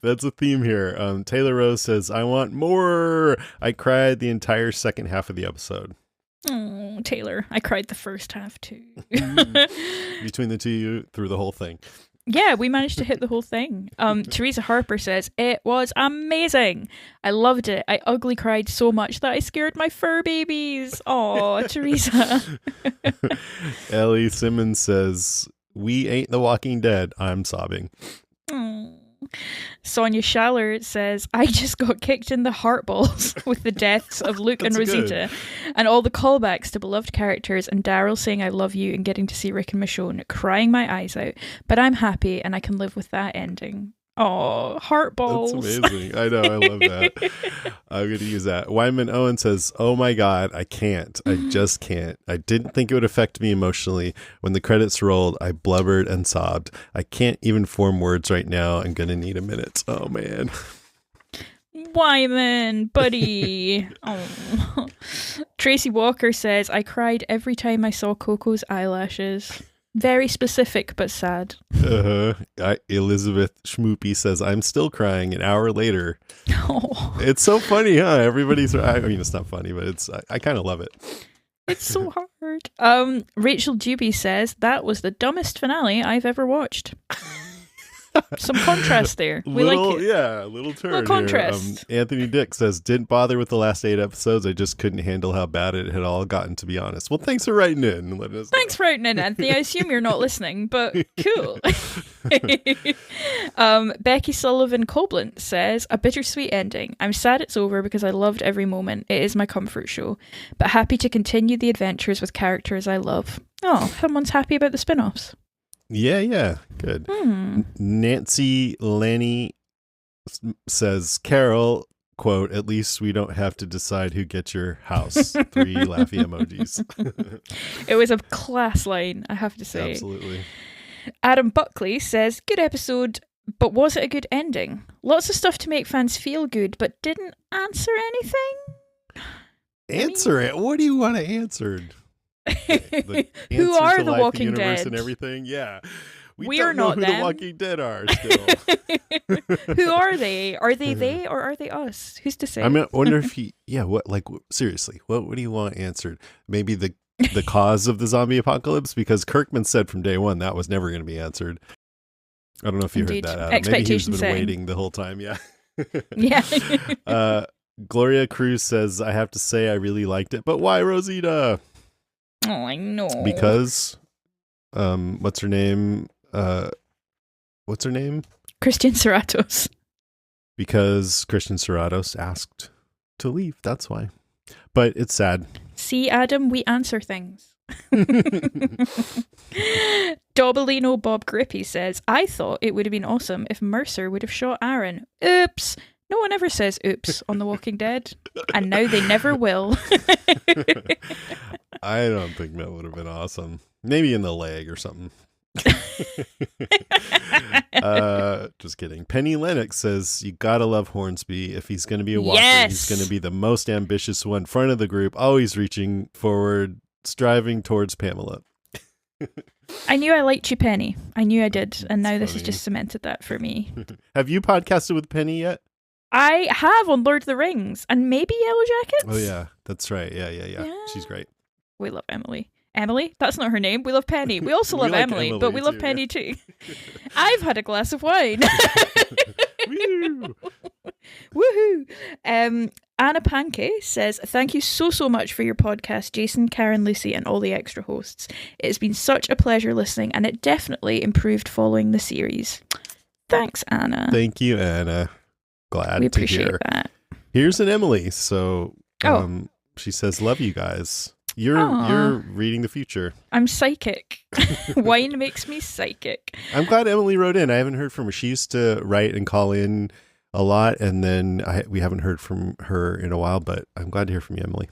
That's a theme here. Taylor Rose says, I want more. I cried the entire second half of the episode. Oh, Taylor, I cried the first half too. Between the two of you, through the whole thing. Yeah, we managed to hit the whole thing. Teresa Harper says, it was amazing. I loved it. I ugly cried so much that I scared my fur babies. Oh, Teresa. Ellie Simmons says, we ain't the Walking Dead. I'm sobbing. Sonia Schaller says, I just got kicked in the heart balls with the deaths of Luke and Rosita and all the callbacks to beloved characters and Daryl saying I love you and getting to see Rick and Michonne, crying my eyes out. But I'm happy and I can live with that ending. Oh, heart balls. That's amazing. I know. I love that. I'm going to use that. Wyman Owen says, oh my God, I can't. I just can't. I didn't think it would affect me emotionally. When the credits rolled, I blubbered and sobbed. I can't even form words right now. I'm going to need a minute. Oh, man. Wyman, buddy. Oh. Tracy Walker says, I cried every time I saw Coco's eyelashes. Very specific, but sad. Elizabeth Schmoopy says, I'm still crying an hour later. Oh. It's so funny, huh? Everybody's, I mean, it's not funny, but I kind of love it. It's so hard. Rachel Duby says, that was the dumbest finale I've ever watched. Some contrast there. We like it. Yeah, a little turn. Little contrast. Anthony Dick says, didn't bother with the last 8 episodes. I just couldn't handle how bad it had all gotten, to be honest. Well, thanks for writing in. And letting us know. Thanks for writing in, Anthony. I assume you're not listening, but cool. Becky Sullivan Coblent says, a bittersweet ending. I'm sad it's over because I loved every moment. It is my comfort show, but happy to continue the adventures with characters I love. Oh, someone's happy about the spin-offs. Yeah, good. Nancy Lanny says, Carol, quote, at least we don't have to decide who gets your house. 3 laughy emojis. It was a class line, I have to say. Absolutely. Adam Buckley says, good episode, but was it a good ending? Lots of stuff to make fans feel good, but didn't answer anything? Answer it. What do you want to answer? Who are the life, Walking the universe Dead? And everything. Yeah. We are don't know not who them. the Walking Dead are still. Who are they? Are they they or are they us? Who's to say? I mean, I wonder if seriously, what do you want answered? Maybe the cause of the zombie apocalypse? Because Kirkman said from day one that was never going to be answered. I don't know if you heard that, Adam. Maybe he's been waiting the whole time. Yeah. Yeah. Gloria Cruz says, I have to say I really liked it, but why Rosita? Oh, I know. Because, what's her name? Christian Serratos. Because Christian Serratos asked to leave. That's why. But it's sad. See, Adam, we answer things. Dobalino Bob Grippy says, I thought it would have been awesome if Mercer would have shot Aaron. Oops. No one ever says oops on The Walking Dead. And now they never will. I don't think that would have been awesome. Maybe in the leg or something. Just kidding. Penny Lennox says, you gotta love Hornsby. If he's going to be a walker, he's going to be the most ambitious one, front of the group, always reaching forward, striving towards Pamela. I knew I liked you, Penny. I knew I did. And now this has just cemented that for me. Have you podcasted with Penny yet? I have on Lord of the Rings and maybe Yellow Jackets. Oh, yeah. That's right. Yeah. She's great. We love Emily. Emily? That's not her name. We love Penny. We also love Emily, but we love Penny too. I've had a glass of wine. Woo! Woohoo! Anna Pankey says, thank you so much for your podcast, Jason, Karen, Lucy, and all the extra hosts. It has been such a pleasure listening, and it definitely improved following the series. Thanks, Anna. Thank you, Anna. Glad we to appreciate hear. That. Here's an Emily. So she says, love you guys. You're reading the future. I'm psychic. Wine makes me psychic. I'm glad Emily wrote in. I haven't heard from her. She used to write and call in a lot, and then we haven't heard from her in a while, but I'm glad to hear from you, Emily.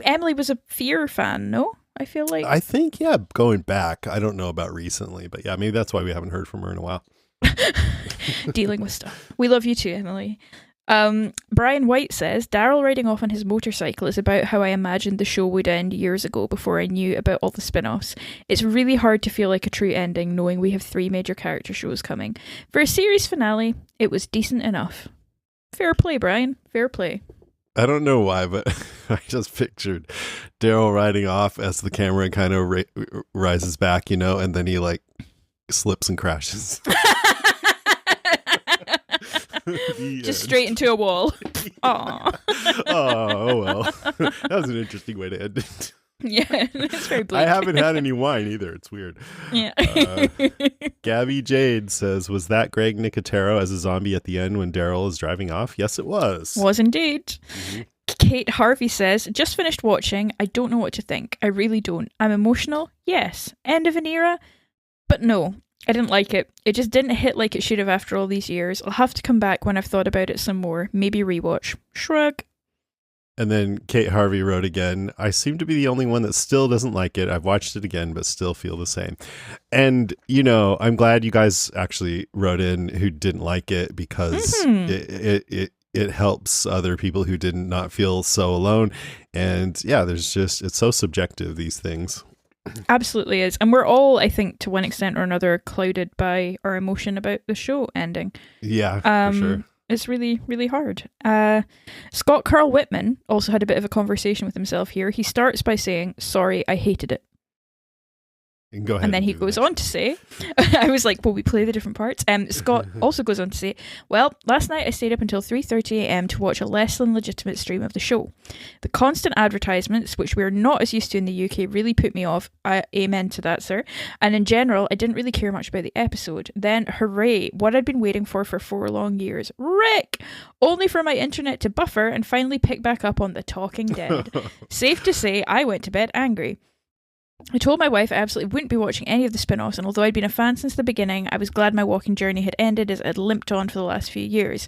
Emily was a Fear fan, no? I feel like. I think, yeah, going back. I don't know about recently, but yeah, maybe that's why we haven't heard from her in a while. Dealing with stuff. We love you too, Emily. Brian White says, Daryl riding off on his motorcycle is about how I imagined the show would end years ago before I knew about all the spin-offs. It's really hard to feel like a true ending knowing we have 3 major character shows coming. For a series finale, it was decent enough. Fair play, Brian. Fair play. I don't know why, but I just pictured Daryl riding off as the camera kind of rises back, and then he like slips and crashes. Just straight into a wall. Aww. Oh, well. That was an interesting way to end it. Yeah, it's very bleak. I haven't had any wine either. It's weird. Yeah. Gabby Jade says, was that Greg Nicotero as a zombie at the end when Daryl is driving off? Yes, it was. Was indeed. Mm-hmm. Kate Harvey says, just finished watching. I don't know what to think. I really don't. I'm emotional. Yes. End of an era. But no, I didn't like it. It just didn't hit like it should have after all these years. I'll have to come back when I've thought about it some more. Maybe rewatch. Shrug. And then Kate Harvey wrote again, I seem to be the only one that still doesn't like it. I've watched it again, but still feel the same. And, I'm glad you guys actually wrote in who didn't like it because it helps other people who did not feel so alone. And yeah, it's so subjective, these things. Absolutely is. And we're all, I think, to one extent or another, clouded by our emotion about the show ending. Yeah, for sure. It's really, really hard. Scott Carl Whitman also had a bit of a conversation with himself here. He starts by saying, sorry, I hated it. Go ahead. And then he goes on to say, I was like, well, we play the different parts. Scott also goes on to say, well, last night I stayed up until 3:30 a.m. to watch a less than legitimate stream of the show. The constant advertisements, which we're not as used to in the UK, really put me off. Amen to that, sir. And in general, I didn't really care much about the episode. Then, hooray, what I'd been waiting for 4 long years. Rick! Only for my internet to buffer and finally pick back up on The Talking Dead. Safe to say, I went to bed angry. I told my wife I absolutely wouldn't be watching any of the spin-offs, and although I'd been a fan since the beginning, I was glad my walking journey had ended as I'd limped on for the last few years.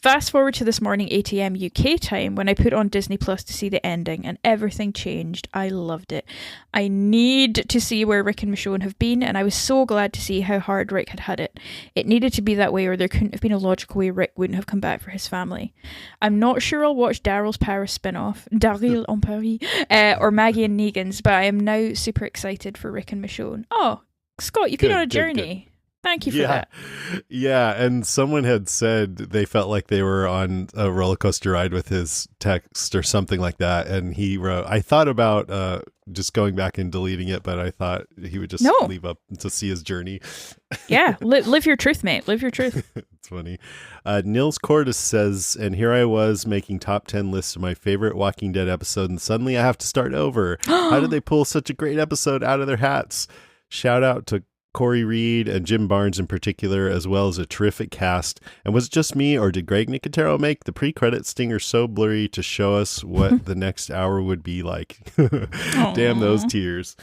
Fast forward to this morning 8 a.m. UK time when I put on Disney Plus to see the ending and everything changed. I loved it. I need to see where Rick and Michonne have been, and I was so glad to see how hard Rick had it. It needed to be that way or there couldn't have been a logical way Rick wouldn't have come back for his family. I'm not sure I'll watch Daryl's Paris spin-off, Daryl en Paris, or Maggie and Negan's, but I am now super excited for Rick and Michonne. Oh, Scott, you've been on a journey. Good. Thank you for that. Yeah, and someone had said they felt like they were on a roller coaster ride with his text or something like that. And he wrote, I thought about just going back and deleting it, but I thought he would just leave up to see his journey. Yeah, live your truth, mate. Live your truth. It's funny. Nils Cordis says, and here I was making top 10 lists of my favorite Walking Dead episode, and suddenly I have to start over. How did they pull such a great episode out of their hats? Shout out to Corey Reed and Jim Barnes in particular, as well as a terrific cast. And was it just me, or did Greg Nicotero make the pre-credit stinger so blurry to show us what the next hour would be like? Damn those tears.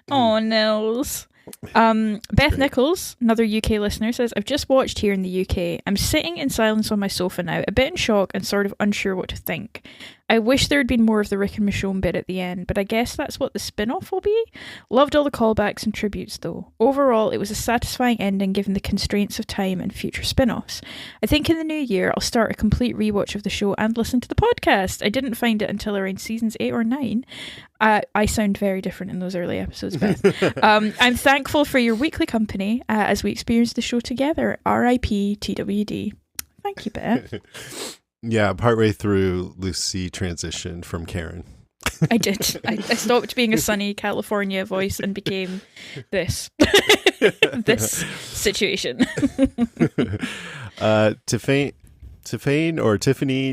Oh, Nils. Beth Nichols, another UK listener, says, I've just watched here in the UK. I'm sitting in silence on my sofa now, a bit in shock and sort of unsure what to think. I wish there had been more of the Rick and Michonne bit at the end, but I guess that's what the spin-off will be? Loved all the callbacks and tributes though. Overall, it was a satisfying ending given the constraints of time and future spin-offs. I think in the new year, I'll start a complete rewatch of the show and listen to the podcast. I didn't find it until around seasons 8 or 9. I sound very different in those early episodes, Beth. I'm thankful for your weekly company as we experience the show together. R.I.P. TWD. Thank you, Beth. Yeah, partway through, Lucy transitioned from Karen. I did. I stopped being a sunny California voice and became this. This situation. Tiffany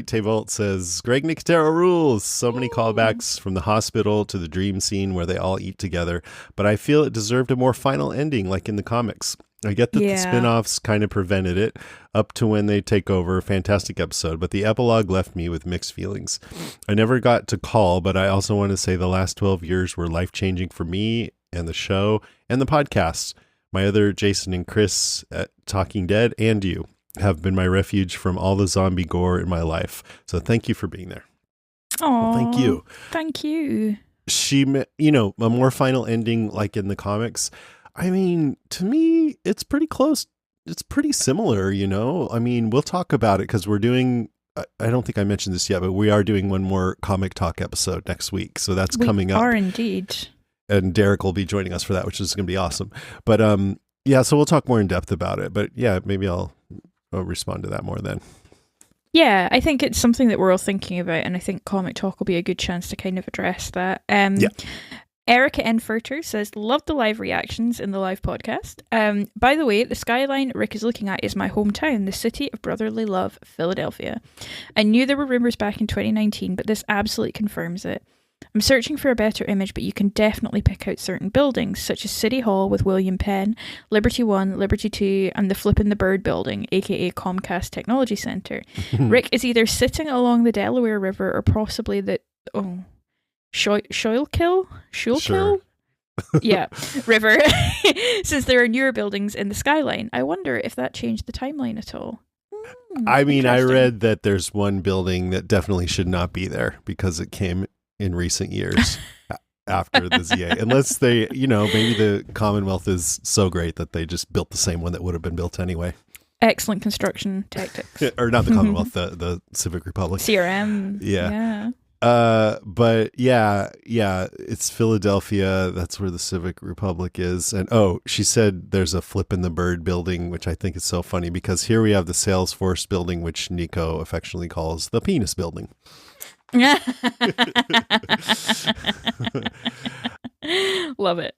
Tavolt says, Greg Nicotero rules. So many callbacks from the hospital to the dream scene where they all eat together. But I feel it deserved a more final ending like in the comics. I get that the spin-offs kind of prevented it up to when they take over. Fantastic episode, but the epilogue left me with mixed feelings. I never got to call, but I also want to say the last 12 years were life-changing for me and the show and the podcast. My other Jason and Chris at Talking Dead and you have been my refuge from all the zombie gore in my life. So thank you for being there. Oh, thank you. Thank you. She, a more final ending like in the comics. I mean, to me, it's pretty close. It's pretty similar, I mean, we'll talk about it because we're doing I don't think I mentioned this yet, but we are doing one more Comic Talk episode next week. So that's coming up. We are indeed. And Derek will be joining us for that, which is going to be awesome. But yeah, so we'll talk more in depth about it. But yeah, maybe I'll respond to that more then. Yeah, I think it's something that we're all thinking about, and I think Comic Talk will be a good chance to kind of address that. Yeah. Erica Enfurter says, love the live reactions in the live podcast. By the way, the skyline Rick is looking at is my hometown, the city of brotherly love, Philadelphia. I knew there were rumours back in 2019, but this absolutely confirms it. I'm searching for a better image, but you can definitely pick out certain buildings, such as City Hall with William Penn, Liberty 1, Liberty 2, and the Flippin' the Bird building, aka Comcast Technology Center. Rick is either sitting along the Delaware River or possibly the... Schuylkill? Sure. Yeah, river. Since there are newer buildings in the skyline. I wonder if that changed the timeline at all. I mean, I read that there's one building that definitely should not be there because it came in recent years after the ZA. Unless they, maybe the Commonwealth is so great that they just built the same one that would have been built anyway. Excellent construction tactics. Or not the Commonwealth, the Civic Republic. CRM. Yeah. But yeah, it's Philadelphia. That's where the Civic Republic is. And she said there's a Flippin' the Bird building, which I think is so funny because here we have the Salesforce building, which Nico affectionately calls the penis building. Love it.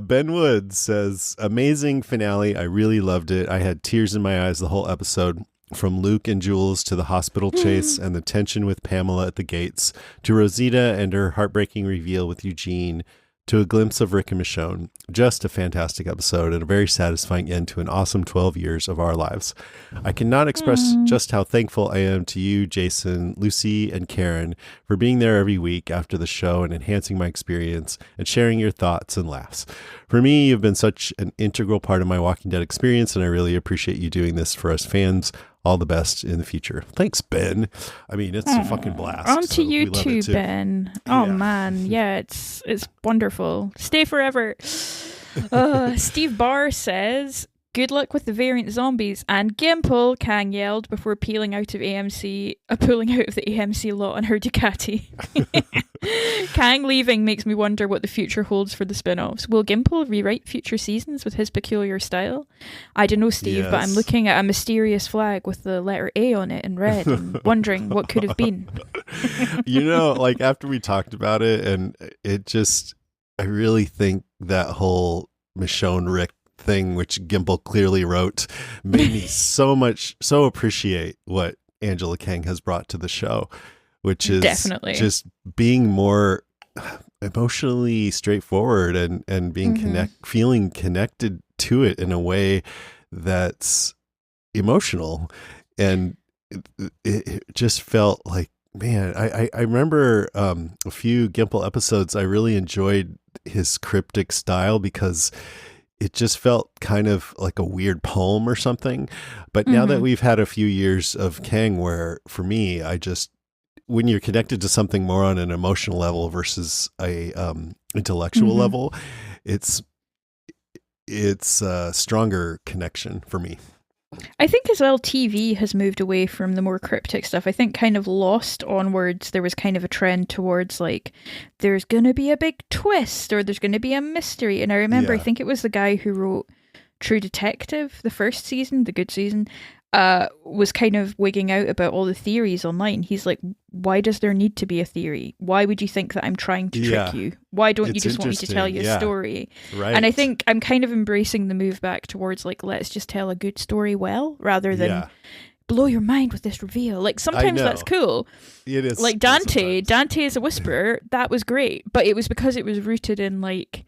Ben Wood says, amazing finale. I really loved it. I had tears in my eyes the whole episode. From Luke and Jules to the hospital chase and the tension with Pamela at the gates, to Rosita and her heartbreaking reveal with Eugene, to a glimpse of Rick and Michonne. Just a fantastic episode and a very satisfying end to an awesome 12 years of our lives. I cannot express just how thankful I am to you, Jason, Lucy, and Karen for being there every week after the show and enhancing my experience and sharing your thoughts and laughs. For me, you've been such an integral part of my Walking Dead experience, and I really appreciate you doing this for us fans. All the best in the future. Thanks, Ben. I mean, it's a fucking blast. On to you too, Ben. Oh, man. Yeah, it's wonderful. Stay forever. Steve Barr says, good luck with the variant zombies and Gimple, Kang yelled before pulling out of the AMC lot on her Ducati. Kang leaving makes me wonder what the future holds for the spin-offs. Will Gimple rewrite future seasons with his peculiar style? I don't know, Steve, but I'm looking at a mysterious flag with the letter A on it in red and wondering what could have been. After we talked about it, and I really think that whole Michonne Rick thing, which Gimple clearly wrote, made me so appreciate what Angela Kang has brought to the show, which is definitely just being more emotionally straightforward and being feeling connected to it in a way that's emotional. And it just felt like, man, I remember a few Gimple episodes I really enjoyed his cryptic style because it just felt kind of like a weird poem or something. But now that we've had a few years of Kang, where for me, when you're connected to something more on an emotional level versus a intellectual level, it's a stronger connection for me. I think as well, TV has moved away from the more cryptic stuff. I think kind of Lost onwards, there was kind of a trend towards like, there's going to be a big twist or there's going to be a mystery. And I remember, I think it was the guy who wrote True Detective, the first season, the good season, was kind of wigging out about all the theories online. He's like, why does there need to be a theory? Why would you think that I'm trying to trick you? Why don't you just want me to tell you a story? Right. And I think I'm kind of embracing the move back towards like, let's just tell a good story well, rather than blow your mind with this reveal. Like sometimes that's cool. It is. Like Dante is a whisperer. That was great. But it was because it was rooted in like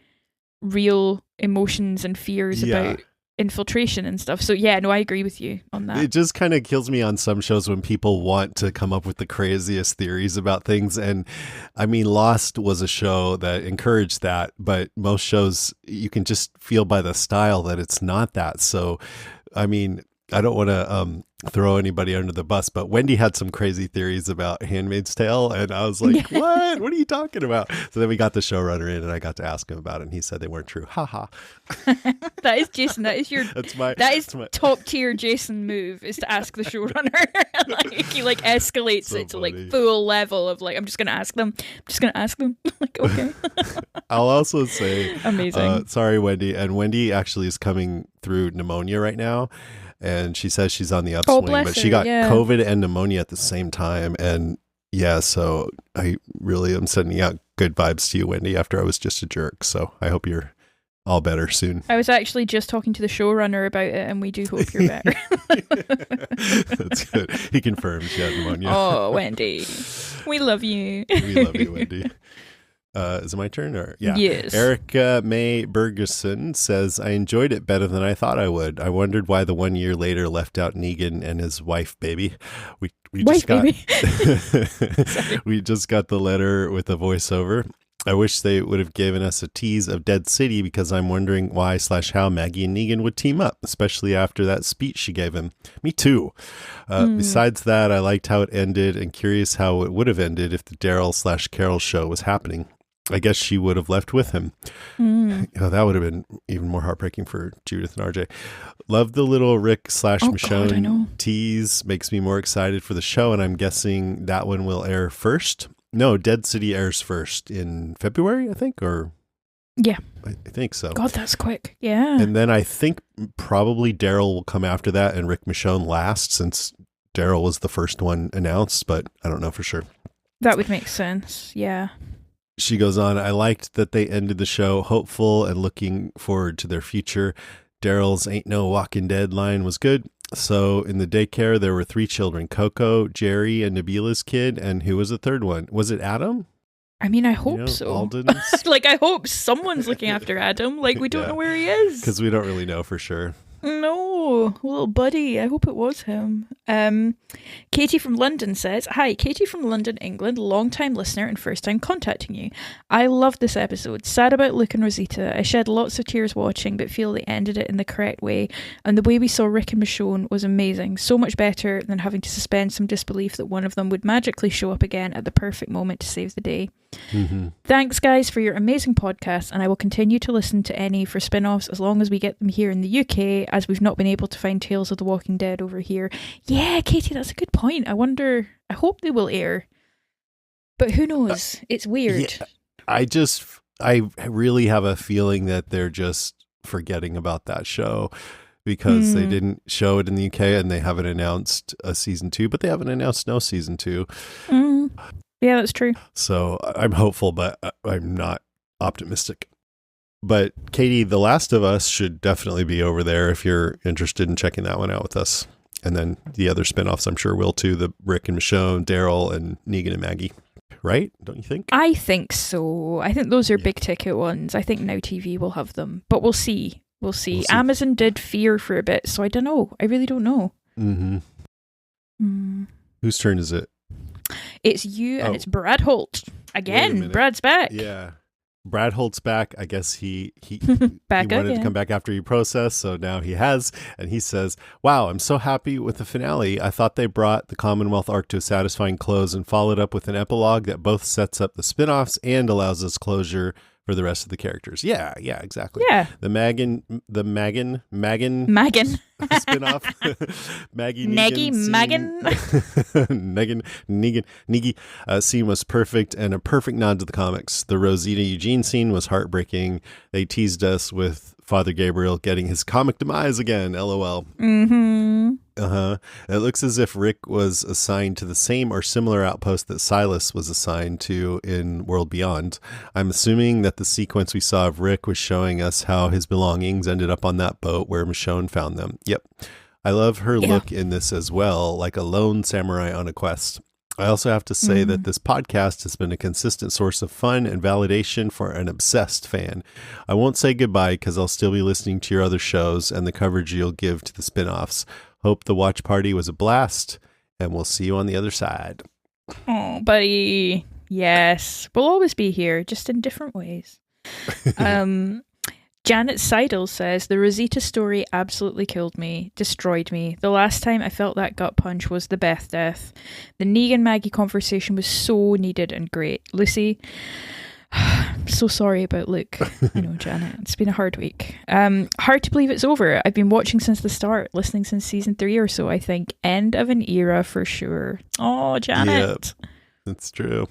real emotions and fears about infiltration and stuff. So yeah, no, I agree with you on that. It just kind of kills me on some shows when people want to come up with the craziest theories about things. And I mean, Lost was a show that encouraged that, but most shows you can just feel by the style that it's not that. So I mean, I don't want to throw anybody under the bus, but Wendy had some crazy theories about Handmaid's Tale, and I was like, what? What are you talking about? So then we got the showrunner in, and I got to ask him about it, and he said they weren't true. Ha ha. That is Jason. That is top tier Jason move, is to ask the showrunner. Like he like escalates so it to funny. Like full level of like, I'm just gonna ask them. Like, okay. I'll also say amazing. Sorry, Wendy. And Wendy actually is coming through pneumonia right now. And she says she's on the upswing, but she got COVID and pneumonia at the same time. And yeah, so I really am sending out good vibes to you, Wendy, after I was just a jerk. So I hope you're all better soon. I was actually just talking to the showrunner about it, and we do hope you're better. That's good. He confirmed she had pneumonia. Oh, Wendy. We love you. We love you, Wendy. Is it my turn? Or yeah. Yes. Erica May Bergeson says, I enjoyed it better than I thought I would. I wondered why the 1 year later left out Negan and his wife baby. We just got we just got the letter with a voiceover. I wish they would have given us a tease of Dead City, because I'm wondering why/how Maggie and Negan would team up, especially after that speech she gave him. Me too. Besides that, I liked how it ended and curious how it would have ended if the Daryl/Carol show was happening. I guess she would have left with him. That would have been even more heartbreaking for Judith and RJ. Love the little Rick/Michonne tease. Makes me more excited for the show, and I'm guessing that one will air first. No, Dead City airs first in February, I think, or... Yeah. I think so. God, that's quick. Yeah. And then I think probably Daryl will come after that and Rick/Michonne last, since Daryl was the first one announced, but I don't know for sure. That would make sense, yeah. She goes on, I liked that they ended the show hopeful and looking forward to their future. Daryl's Ain't No Walking Dead line was good. So in the daycare, there were 3 children, Coco, Jerry, and Nabila's kid. And who was the third one? Was it Adam? I mean, I hope so. Alden's? Like, I hope someone's looking after Adam. Like, we don't know where he is. Because we don't really know for sure. No, little buddy. I hope it was him. Katie from London says, Hi, Katie from London, England, long-time listener and first time contacting you. I loved this episode. Sad about Luke and Rosita. I shed lots of tears watching, but feel they ended it in the correct way. And the way we saw Rick and Michonne was amazing. So much better than having to suspend some disbelief that one of them would magically show up again at the perfect moment to save the day. Mm-hmm. Thanks, guys, for your amazing podcast, and I will continue to listen to any for spin-offs as long as we get them here in the UK, as we've not been able to find Tales of the Walking Dead over here. Yeah, Katie, that's a good point. I hope they will air, but who knows? It's weird. Yeah, I really have a feeling that they're just forgetting about that show, because they didn't show it in the UK and they haven't announced a season 2, but they haven't announced no season 2. Yeah, that's true. So I'm hopeful, but I'm not optimistic. But Katie, The Last of Us should definitely be over there if you're interested in checking that one out with us. And then the other spinoffs I'm sure will too, the Rick and Michonne, Daryl, and Negan and Maggie. Right? Don't you think? I think so. I think those are big ticket ones. I think Now TV will have them, but we'll see. We'll see. Amazon did Fear for a bit, so I don't know. I really don't know. Whose turn is it? It's you, and it's Brad Holt. Again, Brad's back. Yeah. Brad Holt's back. I guess he back wanted to come back after he processed, so now he has. And he says, wow, I'm so happy with the finale. I thought they brought the Commonwealth arc to a satisfying close and followed up with an epilogue that both sets up the spinoffs and allows us closure for the rest of the characters. Yeah, exactly. Yeah. The Magan spinoff. Maggie Negan scene was perfect and a perfect nod to the comics. The Rosita Eugene scene was heartbreaking. They teased us with Father Gabriel getting his comic demise again. LOL. It looks as if Rick was assigned to the same or similar outpost that Silas was assigned to in World Beyond. I'm assuming that the sequence we saw of Rick was showing us how his belongings ended up on that boat where Michonne found them. Yep. I love her look in this as well, like a lone samurai on a quest. I also have to say that this podcast has been a consistent source of fun and validation for an obsessed fan. I won't say goodbye because I'll still be listening to your other shows and the coverage you'll give to the spinoffs. Hope the watch party was a blast, and we'll see you on the other side. Oh, buddy. Yes. We'll always be here, just in different ways. Janet Seidel says, the Rosita story absolutely killed me, destroyed me. The last time I felt that gut punch was the Beth death. The Negan-Maggie conversation was so needed and great. Lucy, I'm so sorry about Luke. I know, Janet, it's been a hard week. Hard to believe it's over. I've been watching since the start, listening since season 3 or so, I think. End of an era for sure. Oh, Janet. Yep, that's true.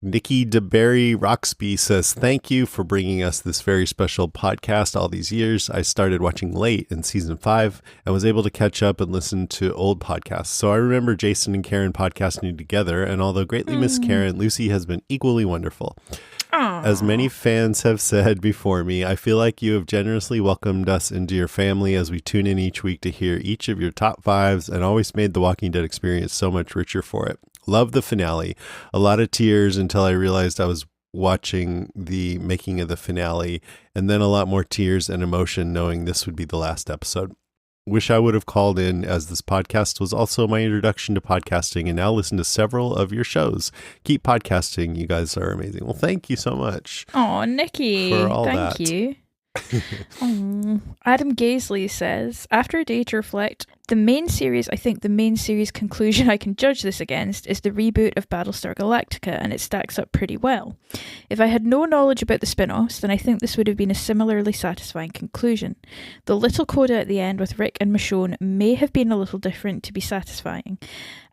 Nikki DeBerry Roxby says, thank you for bringing us this very special podcast all these years. I started watching late in season 5 and was able to catch up and listen to old podcasts. So I remember Jason and Karen podcasting together, and although greatly miss Karen, Lucy has been equally wonderful. Aww. As many fans have said before me, I feel like you have generously welcomed us into your family as we tune in each week to hear each of your top 5s and always made the Walking Dead experience so much richer for it. Love the finale. A lot of tears until I realized I was watching the making of the finale, and then a lot more tears and emotion knowing this would be the last episode. Wish I would have called in, as this podcast was also my introduction to podcasting, and now listen to several of your shows. Keep podcasting. You guys are amazing. Well, thank you so much. Oh, Nikki. For all thank that. you. Adam Gaisley says, after a day to reflect, I think the main series conclusion I can judge this against is the reboot of Battlestar Galactica, and it stacks up pretty well. If I had no knowledge about the spin-offs, then I think this would have been a similarly satisfying conclusion. The little coda at the end with Rick and Michonne may have been a little different to be satisfying.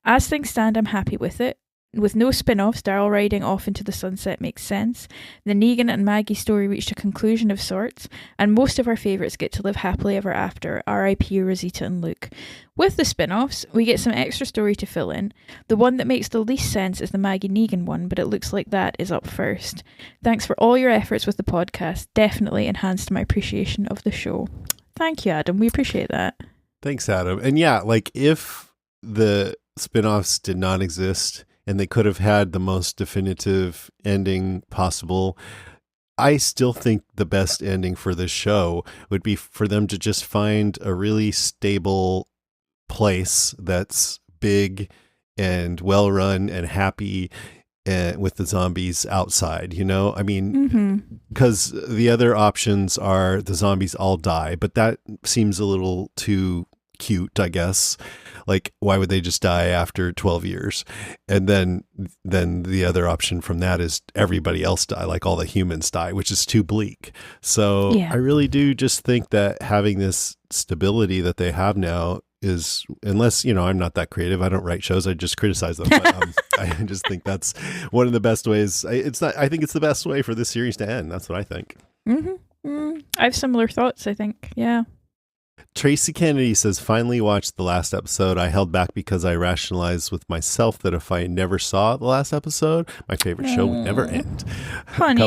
As things stand, I'm happy with it. With no spin-offs, Daryl riding off into the sunset makes sense. The Negan and Maggie story reached a conclusion of sorts, and most of our favourites get to live happily ever after, R.I.P. Rosita and Luke. With the spin-offs, we get some extra story to fill in. The one that makes the least sense is the Maggie Negan one, but it looks like that is up first. Thanks for all your efforts with the podcast. Definitely enhanced my appreciation of the show. Thank you, Adam. We appreciate that. Thanks, Adam. And yeah, like if the spin-offs did not exist and they could have had the most definitive ending possible, I still think the best ending for this show would be for them to just find a really stable place that's big and well run and happy, with the zombies outside, you know? I mean, because the other options are the zombies all die, but that seems a little too cute, I guess. Like, why would they just die after 12 years? And then the other option from that is everybody else die, like all the humans die, which is too bleak. So yeah. I really do just think that having this stability that they have now is, unless, you know, I'm not that creative, I don't write shows, I just criticize them. But I just think that's one of the best ways. I think it's the best way for this series to end. That's what I think. I have similar thoughts, I think. Yeah. Tracy Kennedy says, finally watched the last episode. I held back because I rationalized with myself that if I never saw the last episode, my favorite show would never end. Honey. A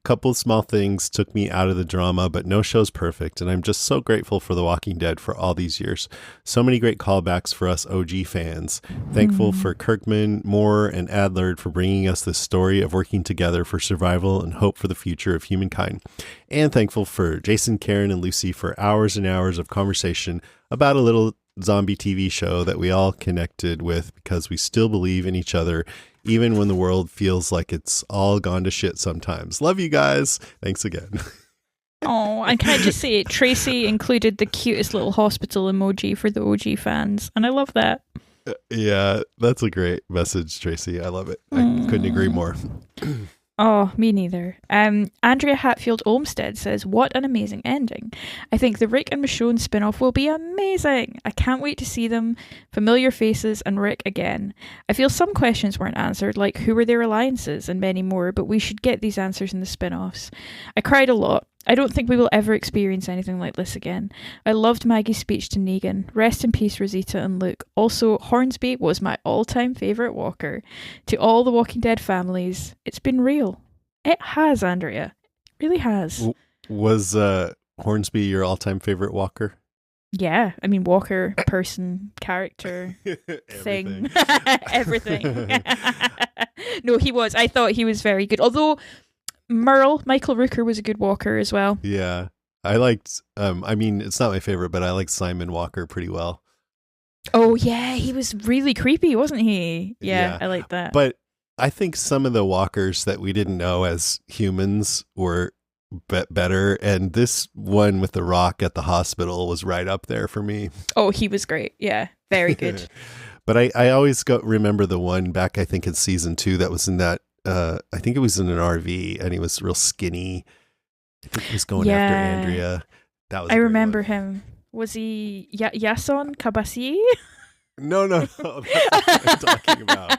couple of small things took me out of the drama, but no show's perfect. And I'm just so grateful for The Walking Dead for all these years. So many great callbacks for us OG fans. Thankful for Kirkman, Moore, and Adler for bringing us this story of working together for survival and hope for the future of humankind. And thankful for Jason, Karen, and Lucy for hours and hours of conversation about a little zombie TV show that we all connected with because we still believe in each other, even when the world feels like it's all gone to shit sometimes. Love you guys. Thanks again. Oh, and can I just say, Tracy included the cutest little hospital emoji for the OG fans, and I love that. Yeah, that's a great message, Tracy. I love it. I couldn't agree more. Oh, me neither. Andrea Hatfield Olmsted says, what an amazing ending. I think the Rick and Michonne spin-off will be amazing. I can't wait to see them, familiar faces, and Rick again. I feel some questions weren't answered, like who were their alliances and many more, but we should get these answers in the spin-offs. I cried a lot. I don't think we will ever experience anything like this again. I loved Maggie's speech to Negan. Rest in peace, Rosita and Luke. Also, Hornsby was my all-time favourite walker. To all the Walking Dead families, it's been real. It has, Andrea. It really has. Was Hornsby your all-time favourite walker? Yeah. I mean, walker, person, character, thing. Everything. No, he was. I thought he was very good. Although Michael Rooker was a good walker as well. Yeah. I liked, I mean, it's not my favorite, but I liked Simon Walker pretty well. Oh, yeah. He was really creepy, wasn't he? Yeah. I like that. But I think some of the walkers that we didn't know as humans were better. And this one with The Rock at the hospital was right up there for me. Oh, he was great. Yeah, very good. But I always remember the one back, I think in season 2 that was in that, I think it was in an RV and he was real skinny. I think he was going after Andrea. That was. I remember him. Was he Yason Kabasi? No. That's not what I'm talking about.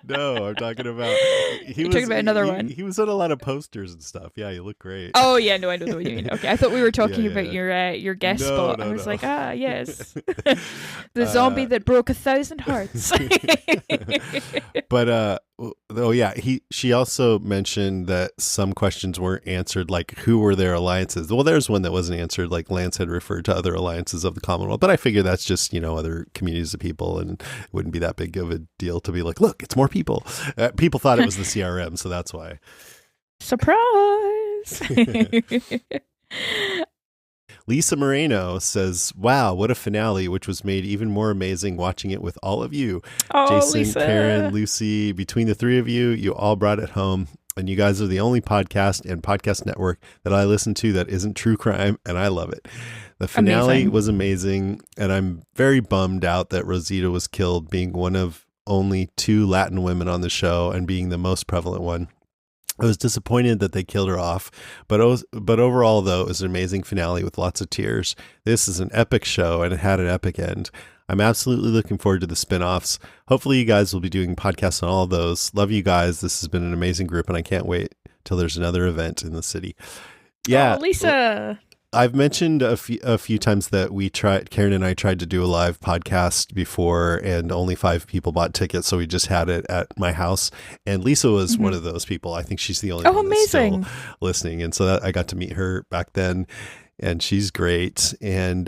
No, I'm talking about. You're talking about another one. He was on a lot of posters and stuff. Yeah, you look great. Oh yeah, no, I know what you mean. Okay, I thought we were talking about your guest spot. I was like, yes, the zombie that broke 1,000 hearts. But she also mentioned that some questions weren't answered, like who were their alliances. Well, there's one that wasn't answered, like Lance had referred to other alliances of the Commonwealth, but I figure that's just other communities of people, and it wouldn't be that big of a deal to be like, look, it's more people. People thought it was the CRM, so that's why. Surprise. Lisa Moreno says, wow, what a finale, which was made even more amazing watching it with all of you. Oh, Jason, Lisa. Karen, Lucy, between the three of you, you all brought it home. And you guys are the only podcast and podcast network that I listen to that isn't true crime, and I love it. The finale was amazing, and I'm very bummed out that Rosita was killed, being one of only 2 Latin women on the show and being the most prevalent one. I was disappointed that they killed her off, but overall, though, it was an amazing finale with lots of tears. This is an epic show, and it had an epic end. I'm absolutely looking forward to the spinoffs. Hopefully you guys will be doing podcasts on all of those. Love you guys. This has been an amazing group, and I can't wait till there's another event in the city. Yeah. Oh, Lisa. I've mentioned a few times that Karen and I tried to do a live podcast before, and only 5 people bought tickets, so we just had it at my house. And Lisa was one of those people. I think she's the only one that's still listening, and so I got to meet her back then, and she's great. And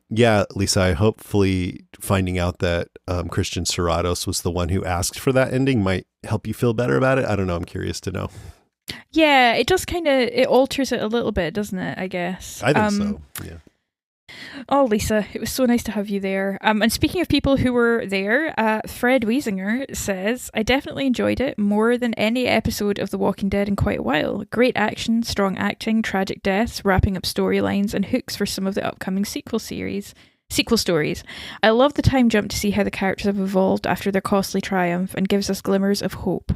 Lisa, I hopefully finding out that Christian Serratos was the one who asked for that ending might help you feel better about it. I don't know. I'm curious to know. Yeah, it just it alters it a little bit, doesn't it, I guess? I think so, yeah. Oh, Lisa, it was so nice to have you there. And speaking of people who were there, Fred Wiesinger says, I definitely enjoyed it more than any episode of The Walking Dead in quite a while. Great action, strong acting, tragic deaths, wrapping up storylines, and hooks for some of the upcoming sequel stories. I love the time jump to see how the characters have evolved after their costly triumph, and gives us glimmers of hope.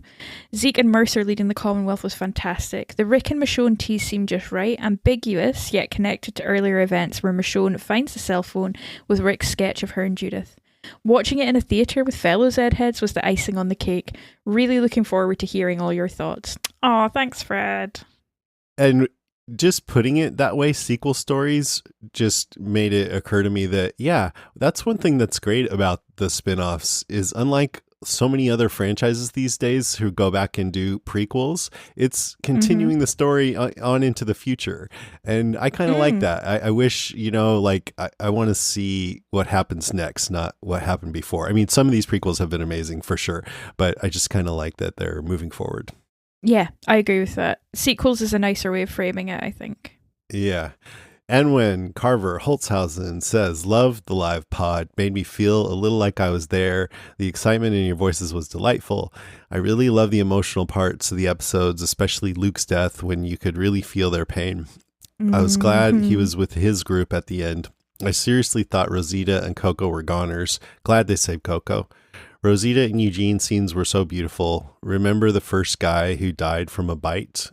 Zeke and Mercer leading the Commonwealth was fantastic. The Rick and Michonne tease seemed just right, ambiguous yet connected to earlier events where Michonne finds the cell phone with Rick's sketch of her and Judith. Watching it in a theatre with fellow Zedheads was the icing on the cake. Really looking forward to hearing all your thoughts. Aw, thanks, Fred. And just putting it that way, sequel stories just made it occur to me that, yeah, that's one thing that's great about the spin-offs is, unlike so many other franchises these days who go back and do prequels, it's continuing the story on into the future. And I kind of like that. I wish, I want to see what happens next, not what happened before. I mean, some of these prequels have been amazing for sure, but I just kind of like that they're moving forward. Yeah, I agree with that. Sequels is a nicer way of framing it, I think. Yeah. And when Carver Holtzhausen says, love the live pod, made me feel a little like I was there. The excitement in your voices was delightful. I really love the emotional parts of the episodes, especially Luke's death, when you could really feel their pain. I was glad he was with his group at the end. I seriously thought Rosita and Coco were goners. Glad they saved Coco. Rosita and Eugene scenes were so beautiful. Remember the first guy who died from a bite?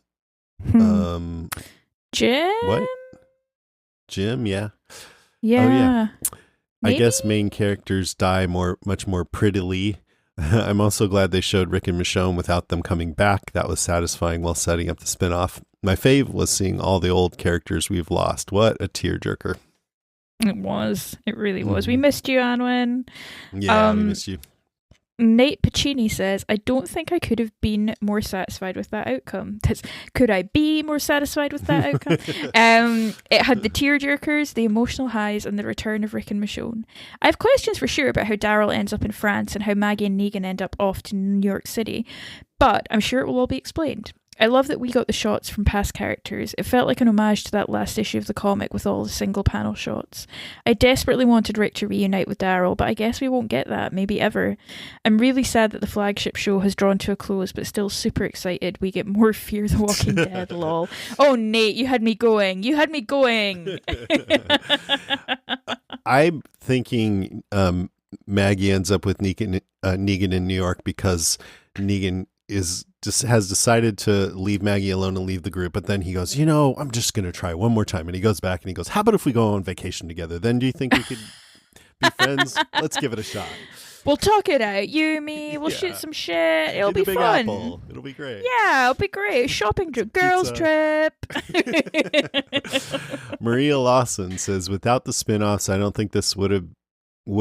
Jim? What? Jim, yeah. Yeah. Oh, yeah. Maybe? I guess main characters die much more prettily. I'm also glad they showed Rick and Michonne without them coming back. That was satisfying while setting up the spinoff. My fave was seeing all the old characters we've lost. What a tearjerker. It was. It really was. We missed you, Anwin. Yeah, we missed you. Nate Pacini says, I don't think I could have been more satisfied with that outcome. Could I be more satisfied with that outcome? It had the tearjerkers, the emotional highs, and the return of Rick and Michonne. I have questions for sure about how Daryl ends up in France and how Maggie and Negan end up off to New York City, but I'm sure it will all be explained. I love that we got the shots from past characters. It felt like an homage to that last issue of the comic with all the single panel shots. I desperately wanted Rick to reunite with Daryl, but I guess we won't get that, maybe ever. I'm really sad that the flagship show has drawn to a close, but still super excited we get more Fear the Walking Dead, lol. Oh, Nate, you had me going. You had me going. I'm thinking Maggie ends up with Negan in New York because Negan has decided to leave Maggie alone and leave the group, but then he goes, I'm just going to try one more time. And he goes back and he goes, how about if we go on vacation together? Then do you think we could be friends? Let's give it a shot. We'll talk it out. You, me, we'll shoot some shit. It'll be fun. Apple. It'll be great. Yeah, it'll be great. Shopping trip. Girls trip. Maria Lawson says, without the spinoffs, I don't think this would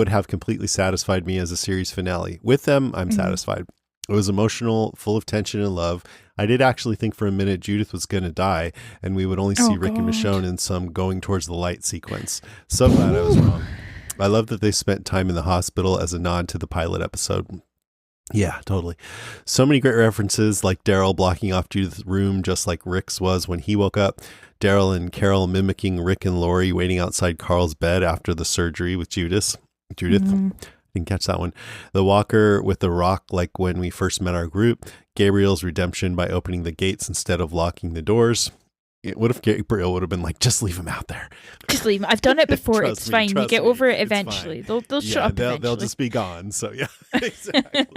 have completely satisfied me as a series finale. With them, I'm satisfied. It was emotional, full of tension and love. I did actually think for a minute Judith was going to die, and we would only see Rick and Michonne in some going towards the light sequence. So glad I was wrong. I love that they spent time in the hospital as a nod to the pilot episode. Yeah, totally. So many great references, like Daryl blocking off Judith's room just like Rick's was when he woke up. Daryl and Carol mimicking Rick and Lori waiting outside Carl's bed after the surgery with Judith. Didn't catch that one. The Walker with the rock, like when we first met our group. Gabriel's redemption by opening the gates instead of locking the doors. What if Gabriel would have been like, just leave him out there? Just leave him. I've done it before. It's fine. You get over it eventually. They'll shut up eventually. They'll just be gone. So yeah, exactly.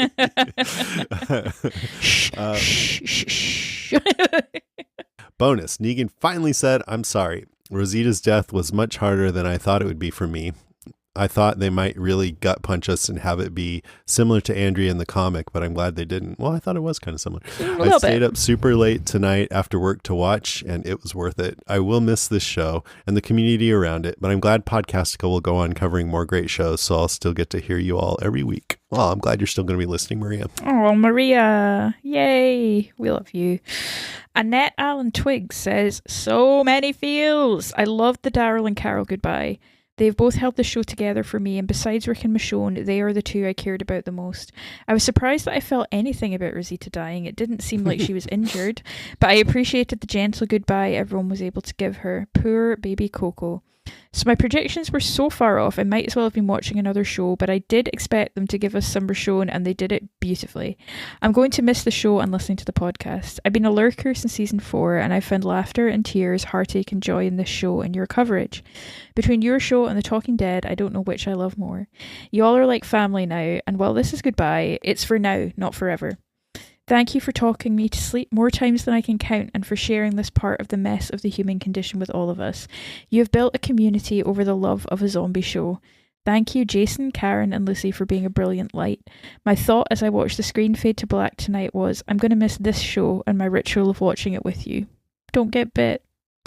Bonus. Negan finally said, I'm sorry. Rosita's death was much harder than I thought it would be for me. I thought they might really gut punch us and have it be similar to Andrea in the comic, but I'm glad they didn't. Well, I thought it was kind of similar. I stayed up super late tonight after work to watch, and it was worth it. I will miss this show and the community around it, but I'm glad Podcastica will go on covering more great shows, so I'll still get to hear you all every week. Well, I'm glad you're still going to be listening, Maria. Oh, Maria. Yay. We love you. Annette Allen Twiggs says, so many feels. I loved the Daryl and Carol goodbye. They've both held the show together for me, and besides Rick and Michonne, they are the two I cared about the most. I was surprised that I felt anything about Rosita dying. It didn't seem like she was injured, but I appreciated the gentle goodbye everyone was able to give her. Poor baby Coco. So my predictions were so far off, I might as well have been watching another show, but I did expect them to give us some Michonne, and they did it beautifully. I'm going to miss the show and listening to the podcast. I've been a lurker since season 4, and I found laughter and tears, heartache and joy in this show and your coverage. Between your show and The Talking Dead, I don't know which I love more. You all are like family now, and while this is goodbye, it's for now, not forever. Thank you for talking me to sleep more times than I can count, and for sharing this part of the mess of the human condition with all of us. You have built a community over the love of a zombie show. Thank you, Jason, Karen, and Lucy, for being a brilliant light. My thought as I watched the screen fade to black tonight was, I'm going to miss this show and my ritual of watching it with you. Don't get bit.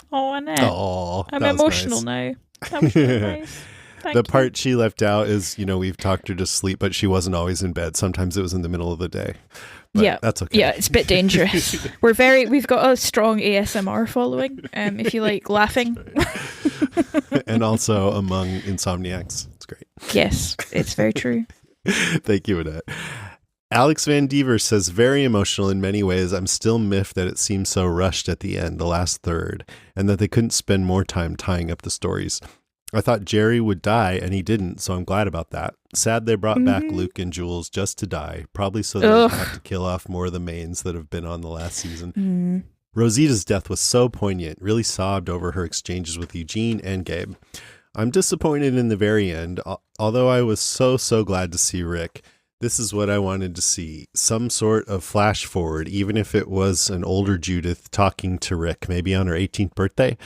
Oh, Annette. Oh, I'm emotional now. That was really nice. The part she left out is, we've talked her to sleep, but she wasn't always in bed. Sometimes it was in the middle of the day. But yeah, that's okay. Yeah, it's a bit dangerous. We've got a strong ASMR following. If you like laughing, and also among insomniacs, it's great. Yes, it's very true. Thank you, Annette. Alex Van Dever says, very emotional in many ways. I'm still miffed that it seemed so rushed at the end, the last third, and that they couldn't spend more time tying up the stories. I thought Jerry would die, and he didn't, so I'm glad about that. Sad they brought back Luke and Jules just to die, probably so they don't have to kill off more of the mains that have been on the last season. Rosita's death was so poignant, really sobbed over her exchanges with Eugene and Gabe. I'm disappointed in the very end, although I was so glad to see Rick. This is what I wanted to see, some sort of flash forward, even if it was an older Judith talking to Rick, maybe on her 18th birthday.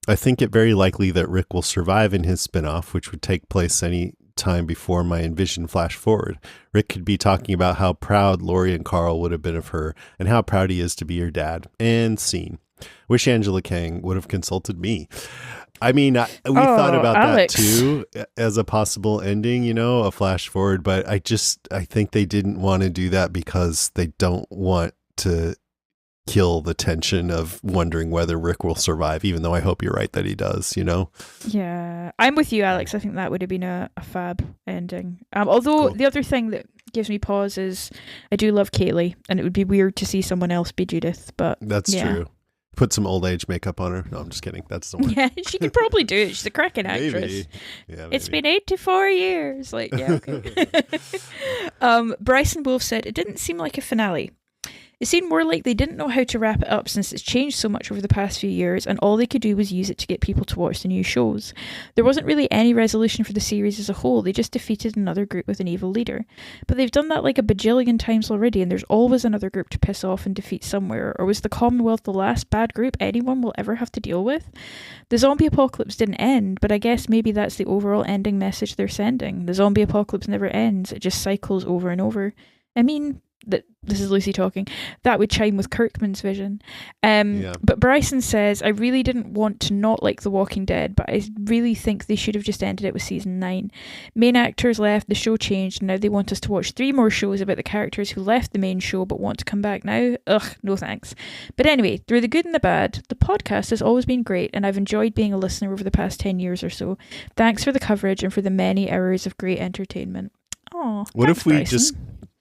I think it very likely that Rick will survive in his spinoff, which would take place any time before my envisioned flash forward. Rick could be talking about how proud Lori and Carl would have been of her and how proud he is to be her dad. And scene. Wish Angela Kang would have consulted me. I mean, we thought about Alex. That too as a possible ending, a flash forward, but I think they didn't want to do that because they don't want to kill the tension of wondering whether Rick will survive, even though I hope you're right that he does, Yeah, I'm with you, Alex. I think that would have been a fab ending. Although cool. The other thing that gives me pause is I do love Kaylee, and it would be weird to see someone else be Judith, but That's true. Put some old age makeup on her. No, I'm just kidding. That's the one. Yeah, she could probably do it. She's a cracking actress. Maybe. Yeah, maybe. It's been 84 years. Like, yeah, okay. Bryson Wolf said, it didn't seem like a finale. It seemed more like they didn't know how to wrap it up since it's changed so much over the past few years, and all they could do was use it to get people to watch the new shows. There wasn't really any resolution for the series as a whole. They just defeated another group with an evil leader. But they've done that like a bajillion times already, and there's always another group to piss off and defeat somewhere. Or was the Commonwealth the last bad group anyone will ever have to deal with? The zombie apocalypse didn't end, but I guess maybe that's the overall ending message they're sending. The zombie apocalypse never ends. It just cycles over and over. I mean, this is Lucy talking, that would chime with Kirkman's vision. But Bryson says, I really didn't want to not like The Walking Dead, but I really think they should have just ended it with season 9. Main actors left, the show changed, and now they want us to watch 3 more shows about the characters who left the main show but want to come back now. Ugh, no thanks. But anyway, through the good and the bad, the podcast has always been great, and I've enjoyed being a listener over the past 10 years or so. Thanks for the coverage and for the many hours of great entertainment. Oh, what thanks, if we Bryson. just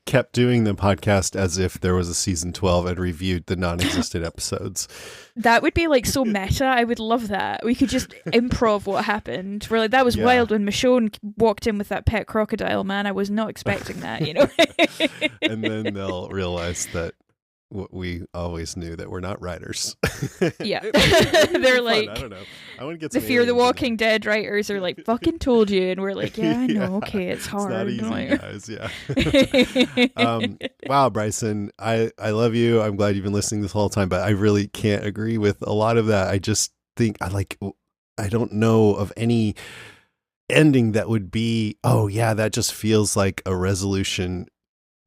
kept doing the podcast as if there was a season 12 and reviewed the non-existent episodes? That would be like so meta. I would love that. We could just improv what happened. We're like, that was wild when Michonne walked in with that pet crocodile, man. I was not expecting that, you know? And then they'll realize that we always knew that we're not writers. Yeah. They're like, I don't know. I want to get the some Fear the aliens in Walking Dead writers are like, fucking told you. And we're like, yeah, I know. Okay, it's hard. It's not easy, guys. Yeah. Wow, Bryson, I love you. I'm glad you've been listening this whole time, but I really can't agree with a lot of that. I just think I don't know of any ending that would be, oh yeah, that just feels like a resolution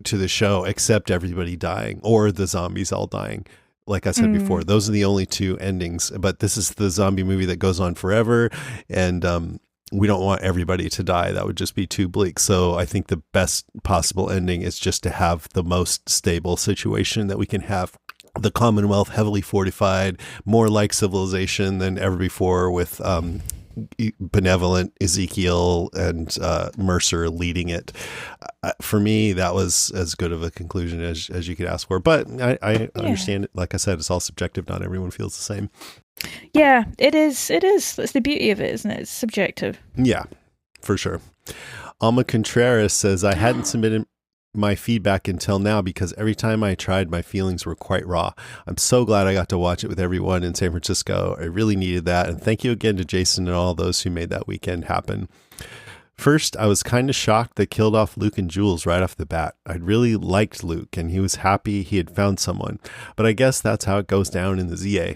to the show, except everybody dying or the zombies all dying. Like I said before, those are the only 2 endings, but this is the zombie movie that goes on forever. And, we don't want everybody to die. That would just be too bleak. So I think the best possible ending is just to have the most stable situation that we can have. The Commonwealth heavily fortified, more like civilization than ever before, with, benevolent Ezekiel and Mercer leading it. For me, that was as good of a conclusion as you could ask for. But I understand it. Like I said, it's all subjective. Not everyone feels the same. Yeah, it is. It is. That's the beauty of it, isn't it? It's subjective. Yeah, for sure. Alma Contreras says, I hadn't submitted my feedback until now because every time I tried, my feelings were quite raw. I'm so glad I got to watch it with everyone in San Francisco. I really needed that. And thank you again to Jason and all those who made that weekend happen. First, I was kind of shocked they killed off Luke and Jules right off the bat. I'd really liked Luke and he was happy he had found someone, but I guess that's how it goes down in the ZA.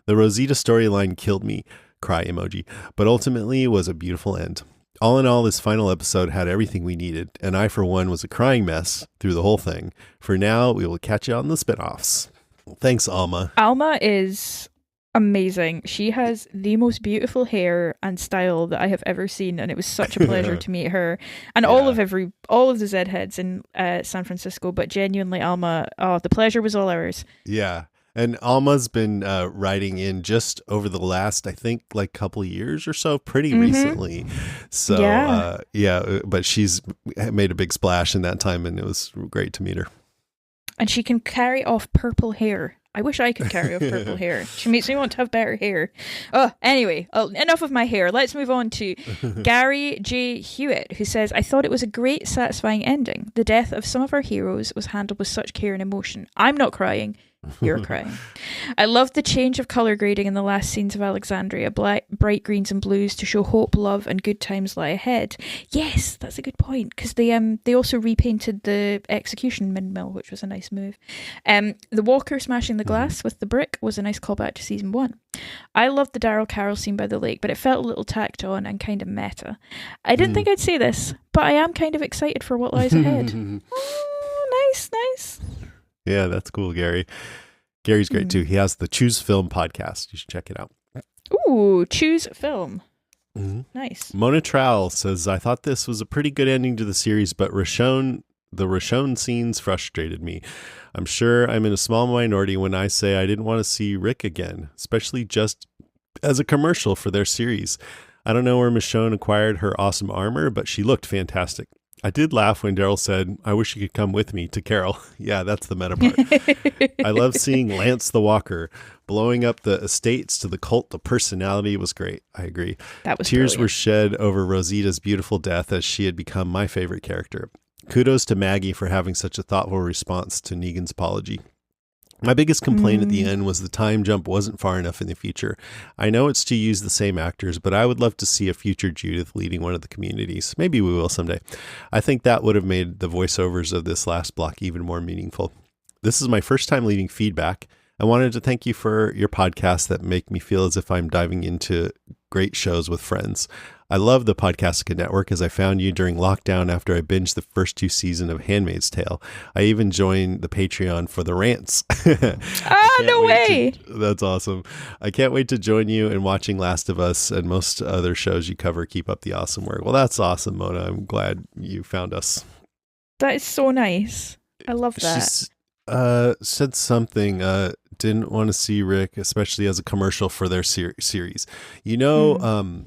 The Rosita storyline killed me, cry emoji, but ultimately was a beautiful end. All in all, this final episode had everything we needed, and I, for one, was a crying mess through the whole thing. For now, we will catch you on the spinoffs. Thanks, Alma. Alma is amazing. She has the most beautiful hair and style that I have ever seen, and it was such a pleasure to meet her. And all of the Zed heads in San Francisco, but genuinely, Alma, the pleasure was all ours. Yeah. And Alma's been writing in just over the last, I think, like couple of years or so, pretty recently. So, but she's made a big splash in that time, and it was great to meet her. And she can carry off purple hair. I wish I could carry off purple hair. She makes me want to have better hair. Oh, anyway, enough of my hair. Let's move on to Gary J. Hewitt, who says, I thought it was a great, satisfying ending. The death of some of our heroes was handled with such care and emotion. I'm not crying. You're crying. I loved the change of colour grading in the last scenes of Alexandria, bright greens and blues to show hope, love and good times lie ahead. Yes, that's a good point, because they also repainted the execution windmill, which was a nice move. The Walker smashing the glass with the brick was a nice callback to season 1. I loved the Daryl Carroll scene by the lake, but it felt a little tacked on and kind of meta. I didn't think I'd say this, but I am kind of excited for what lies ahead. Oh, nice. Yeah, that's cool, Gary. Gary's great too. He has the Choose Film podcast. You should check it out. Ooh, Choose Film. Nice. Mona Trowell says, I thought this was a pretty good ending to the series, but the Roshon scenes frustrated me. I'm sure I'm in a small minority when I say I didn't want to see Rick again, especially just as a commercial for their series. I don't know where Michonne acquired her awesome armor, but she looked fantastic. I did laugh when Daryl said, I wish you could come with me to Carol. Yeah, that's the meta part. I love seeing Lance the Walker blowing up the estates to the cult. The personality was great. I agree. That was Tears brilliant. were shed over Rosita's beautiful death as she had become my favorite character. Kudos to Maggie for having such a thoughtful response to Negan's apology. My biggest complaint at the end was the time jump wasn't far enough in the future. I know it's to use the same actors, but I would love to see a future Judith leading one of the communities. Maybe we will someday. I think that would have made the voiceovers of this last block even more meaningful. This is my first time leaving feedback. I wanted to thank you for your podcasts that make me feel as if I'm diving into great shows with friends. I love the Podcastica Network as I found you during lockdown after I binged the first 2 seasons of Handmaid's Tale. I even joined the Patreon for the rants. No way! That's awesome. I can't wait to join you in watching Last of Us and most other shows you cover. Keep up the awesome work. Well, that's awesome, Mona. I'm glad you found us. That is so nice. I love that. She said something, didn't want to see Rick, especially as a commercial for their series. You know,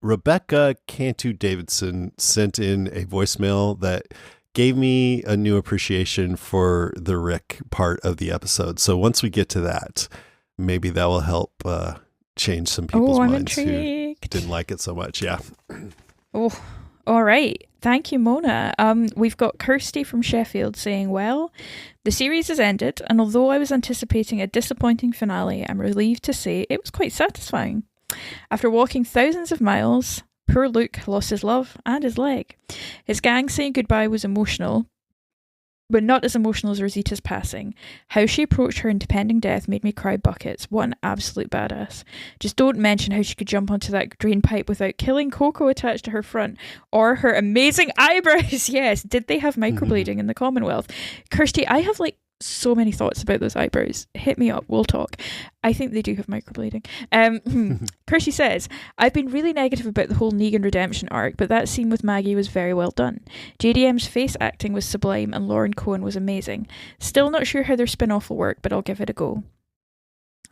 Rebecca Cantu Davidson sent in a voicemail that gave me a new appreciation for the Rick part of the episode. So once we get to that, maybe that will help change some people's minds intrigued. who didn't like it so much. Yeah. Oh, all right. Thank you, Mona. We've got Kirsty from Sheffield saying, well, the series has ended, and although I was anticipating a disappointing finale, I'm relieved to say it was quite satisfying. After walking thousands of miles, poor Luke lost his love and his leg. His gang saying goodbye was emotional, but not as emotional as Rosita's passing. How she approached her impending death made me cry buckets. What an absolute badass. Just don't mention how she could jump onto that drain pipe without killing Coco attached to her front, or her amazing eyebrows. Yes, did they have microblading in the Commonwealth? Kirsty, I have so many thoughts about those eyebrows. Hit me up, we'll talk. I think they do have microblading. Kirsty says, I've been really negative about the whole Negan redemption arc, but that scene with Maggie was very well done. JDM's face acting was sublime and Lauren Cohen was amazing. Still not sure how their spin-off will work, but I'll give it a go.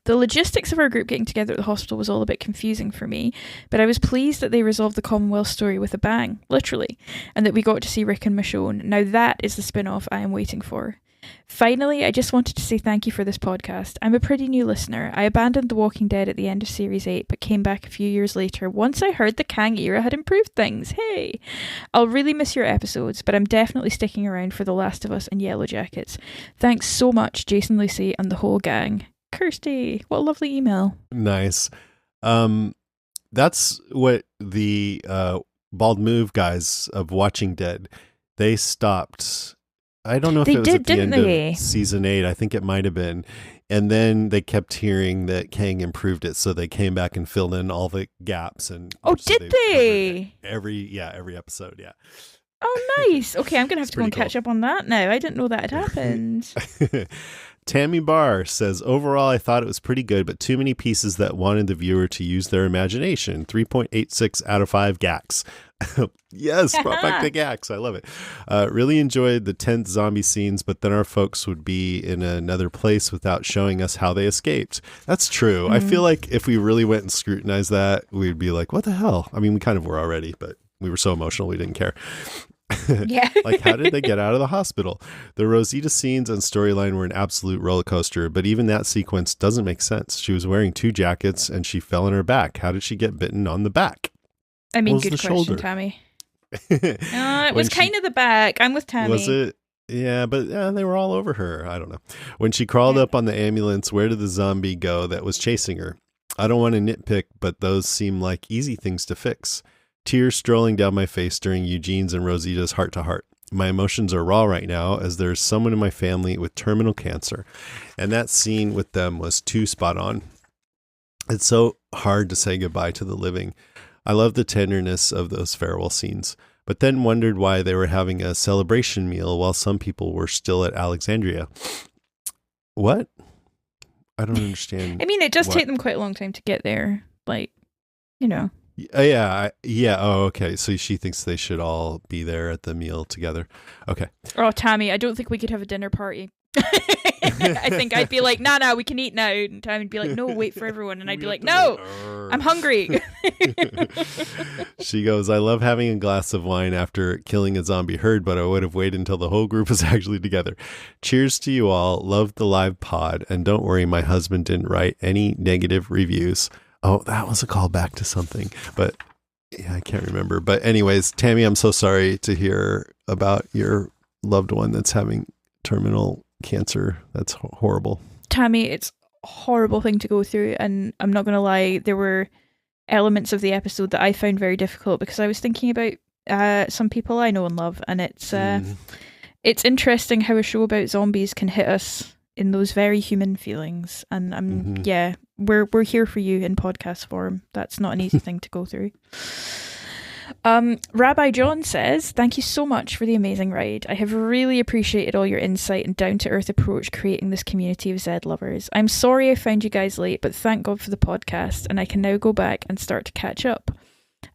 The logistics of our group getting together at the hospital was all a bit confusing for me, but I was pleased that they resolved the Commonwealth story with a bang, literally, and that we got to see Rick and Michonne. Now that is the spin-off I am waiting for. Finally, I just wanted to say thank you for this podcast. I'm a pretty new listener. I abandoned The Walking Dead at the end of Series 8, but came back a few years later once I heard the Kang era had improved things. Hey! I'll really miss your episodes, but I'm definitely sticking around for The Last of Us and Yellow Jackets. Thanks so much, Jason, Lucy, and the whole gang. Kirsty, what a lovely email. Nice. That's what the Bald Move guys of Watching Dead, they stopped. I don't know if it was at the end of season 8. I think it might have been. And then they kept hearing that Kang improved it, so they came back and filled in all the gaps. And did they? Every episode, yeah. Oh, nice. Okay, I'm going to have to go and catch up on that now. I didn't know that had happened. Tammy Barr says, overall, I thought it was pretty good, but too many pieces that wanted the viewer to use their imagination. 3.86 out of 5 gags. Yes, brought back the gags. I love it. Really enjoyed the tense zombie scenes, but then our folks would be in another place without showing us how they escaped. That's true. I feel like if we really went and scrutinized that, we'd be like, what the hell? I mean, we kind of were already, but we were so emotional we didn't care. Yeah. Like, how did they get out of the hospital? The Rosita scenes and storyline were an absolute roller coaster, but even that sequence doesn't make sense. She was wearing 2 jackets and she fell on her back. How did she get bitten on the back? I mean, good question, shoulder? Tammy. It was kind of the back. I'm with Tammy. Was it? Yeah, but they were all over her. I don't know. When she crawled up on the ambulance, where did the zombie go that was chasing her? I don't want to nitpick, but those seem like easy things to fix. Tears strolling down my face during Eugene's and Rosita's heart-to-heart. My emotions are raw right now as there's someone in my family with terminal cancer, and that scene with them was too spot on. It's so hard to say goodbye to the living. I love the tenderness of those farewell scenes, but then wondered why they were having a celebration meal while some people were still at Alexandria. What? I don't understand. I mean, it does take them quite a long time to get there. Yeah. Oh, okay. So she thinks they should all be there at the meal together. Okay. Oh, Tammy, I don't think we could have a dinner party I think I'd be like, nah, we can eat now. And Tammy would be like, no, wait for everyone. And I'd be like, no, I'm hungry. She goes, I love having a glass of wine after killing a zombie herd, but I would have waited until the whole group was actually together. Cheers to you all. Love the live pod. And don't worry, my husband didn't write any negative reviews. Oh, that was a callback to something. But yeah, I can't remember. But anyways, Tammy, I'm so sorry to hear about your loved one that's having terminal cancer. That's horrible. Tammy, it's a horrible thing to go through, and I'm not going to lie, there were elements of the episode that I found very difficult because I was thinking about some people I know and love, and it's interesting how a show about zombies can hit us in those very human feelings, and we're here for you in podcast form. That's not an easy thing to go through. Rabbi John says, thank you so much for the amazing ride. I have really appreciated all your insight and down-to-earth approach creating this community of Zed lovers. I'm sorry I found you guys late, but thank God for the podcast, and I can now go back and start to catch up.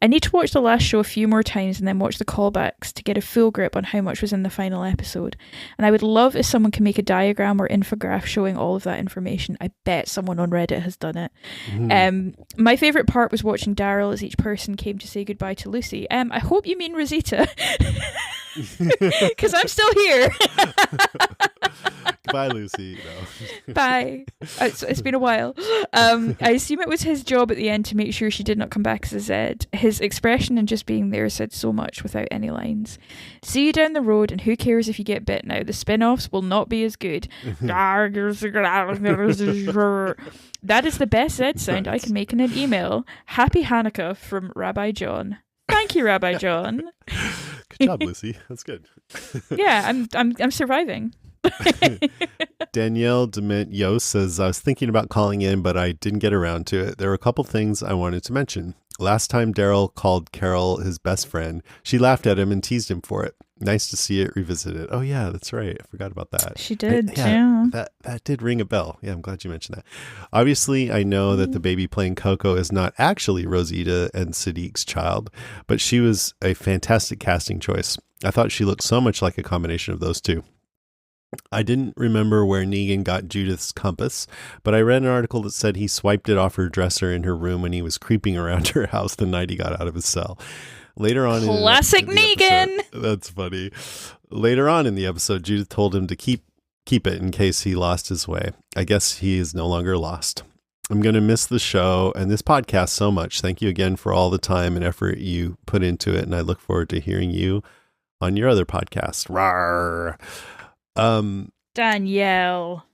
I need to watch the last show a few more times and then watch the callbacks to get a full grip on how much was in the final episode. And I would love if someone can make a diagram or infograph showing all of that information. I bet someone on Reddit has done it. My favourite part was watching Daryl as each person came to say goodbye to Lucy. I hope you mean Rosita. Because I'm still here. Goodbye, Lucy. No. Bye. It's been a while. I assume it was his job at the end to make sure she did not come back as a Zed. His expression and just being there said so much without any lines. See you down the road, and who cares if you get bit now? The spin-offs will not be as good. That is the best Zed sound I can make in an email. Happy Hanukkah from Rabbi John. Thank you, Rabbi John. Good job, Lucy. That's good. Yeah, I'm surviving. Danielle Dement Yost says, I was thinking about calling in, but I didn't get around to it. There were a couple things I wanted to mention. Last time Daryl called Carol his best friend, she laughed at him and teased him for it. Nice to see it revisited. Oh yeah, that's right. I forgot about that. She did. Yeah. That did ring a bell. Yeah, I'm glad you mentioned that. Obviously, I know that the baby playing Coco is not actually Rosita and Sadiq's child, but she was a fantastic casting choice. I thought she looked so much like a combination of those two. I didn't remember where Negan got Judith's compass, but I read an article that said he swiped it off her dresser in her room when he was creeping around her house the night he got out of his cell. Later on, classic Negan. That's funny. Later on in the episode, Judith told him to keep it in case he lost his way. I guess he is no longer lost. I'm going to miss the show and this podcast so much. Thank you again for all the time and effort you put into it, and I look forward to hearing you on your other podcast. Rawr. Danielle,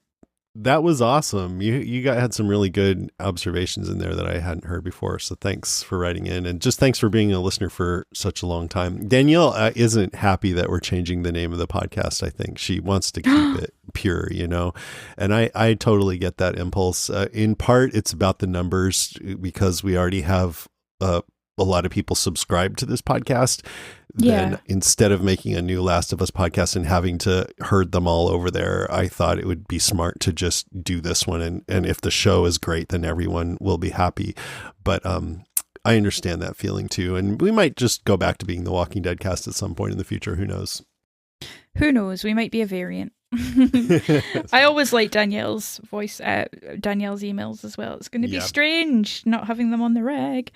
that was awesome. You guys had some really good observations in there that I hadn't heard before. So thanks for writing in, and just thanks for being a listener for such a long time. Danielle isn't happy that we're changing the name of the podcast. I think she wants to keep it pure, and I totally get that impulse. In part, it's about the numbers because we already have a lot of people subscribe to this podcast. Then instead of making a new Last of Us podcast and having to herd them all over there, I thought it would be smart to just do this one. And if the show is great, then everyone will be happy. But I understand that feeling too. And we might just go back to being the Walking Dead cast at some point in the future. Who knows? Who knows? We might be a variant. I always like Danielle's voice, Danielle's emails as well. It's going to be strange not having them on the reg.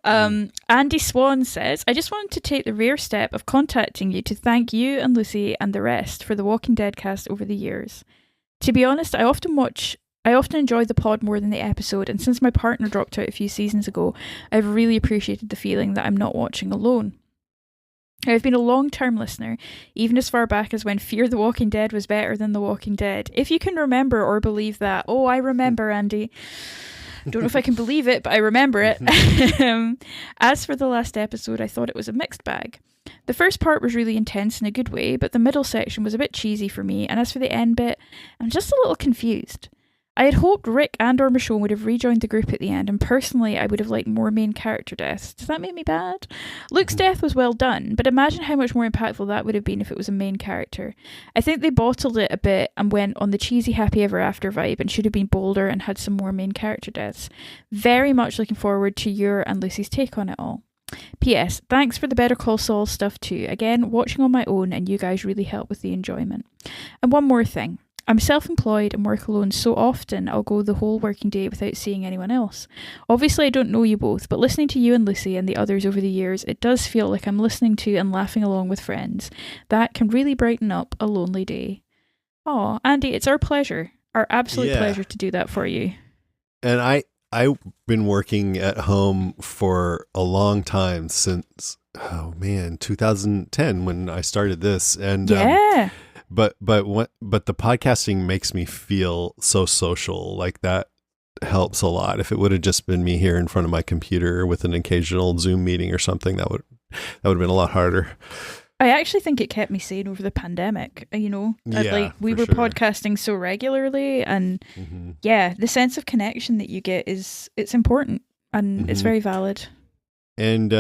Andy Swan says, I just wanted to take the rare step of contacting you to thank you and Lucy and the rest for the Walking Dead cast over the years. To be honest, I often enjoy the pod more than the episode, and since my partner dropped out a few seasons ago, I've really appreciated the feeling that I'm not watching alone. I've been a long-term listener, even as far back as when Fear the Walking Dead was better than The Walking Dead. If you can remember or believe that. Oh, I remember, Andy. Don't know if I can believe it, but I remember it. As for the last episode, I thought it was a mixed bag. The first part was really intense in a good way, but the middle section was a bit cheesy for me, and as for the end bit, I'm just a little confused. I had hoped Rick and or Michonne would have rejoined the group at the end, and personally I would have liked more main character deaths. Does that make me bad? Luke's death was well done, but imagine how much more impactful that would have been if it was a main character. I think they bottled it a bit and went on the cheesy happy ever after vibe and should have been bolder and had some more main character deaths. Very much looking forward to your and Lucy's take on it all. P.S. Thanks for the Better Call Saul stuff too. Again, watching on my own and you guys really help with the enjoyment. And one more thing. I'm self-employed and work alone, so often I'll go the whole working day without seeing anyone else. Obviously, I don't know you both, but listening to you and Lucy and the others over the years, it does feel like I'm listening to and laughing along with friends. That can really brighten up a lonely day. Oh, Andy, it's our pleasure, our absolute pleasure to do that for you. And I've been working at home for a long time since 2010 when I started this, and but the podcasting makes me feel so social. Like that helps a lot. If it would have just been me here in front of my computer with an occasional Zoom meeting or something, that would have been a lot harder. I actually think it kept me sane over the pandemic, we were podcasting so regularly, and the sense of connection that you get it's important, and it's very valid. And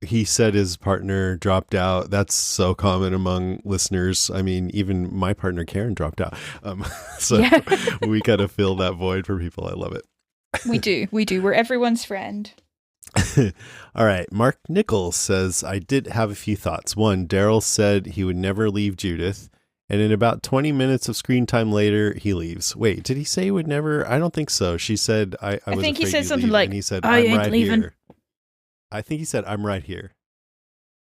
he said his partner dropped out. That's so common among listeners. I mean, even my partner Karen dropped out. We got to fill that void for people. I love it. We do. We're everyone's friend. All right. Mark Nichols says, I did have a few thoughts. One, Daryl said he would never leave Judith. And in about 20 minutes of screen time later, he leaves. Wait, did he say he would never? I don't think so. She said, I think he said something like, and he said, I'm right here. I think he said, I'm right here.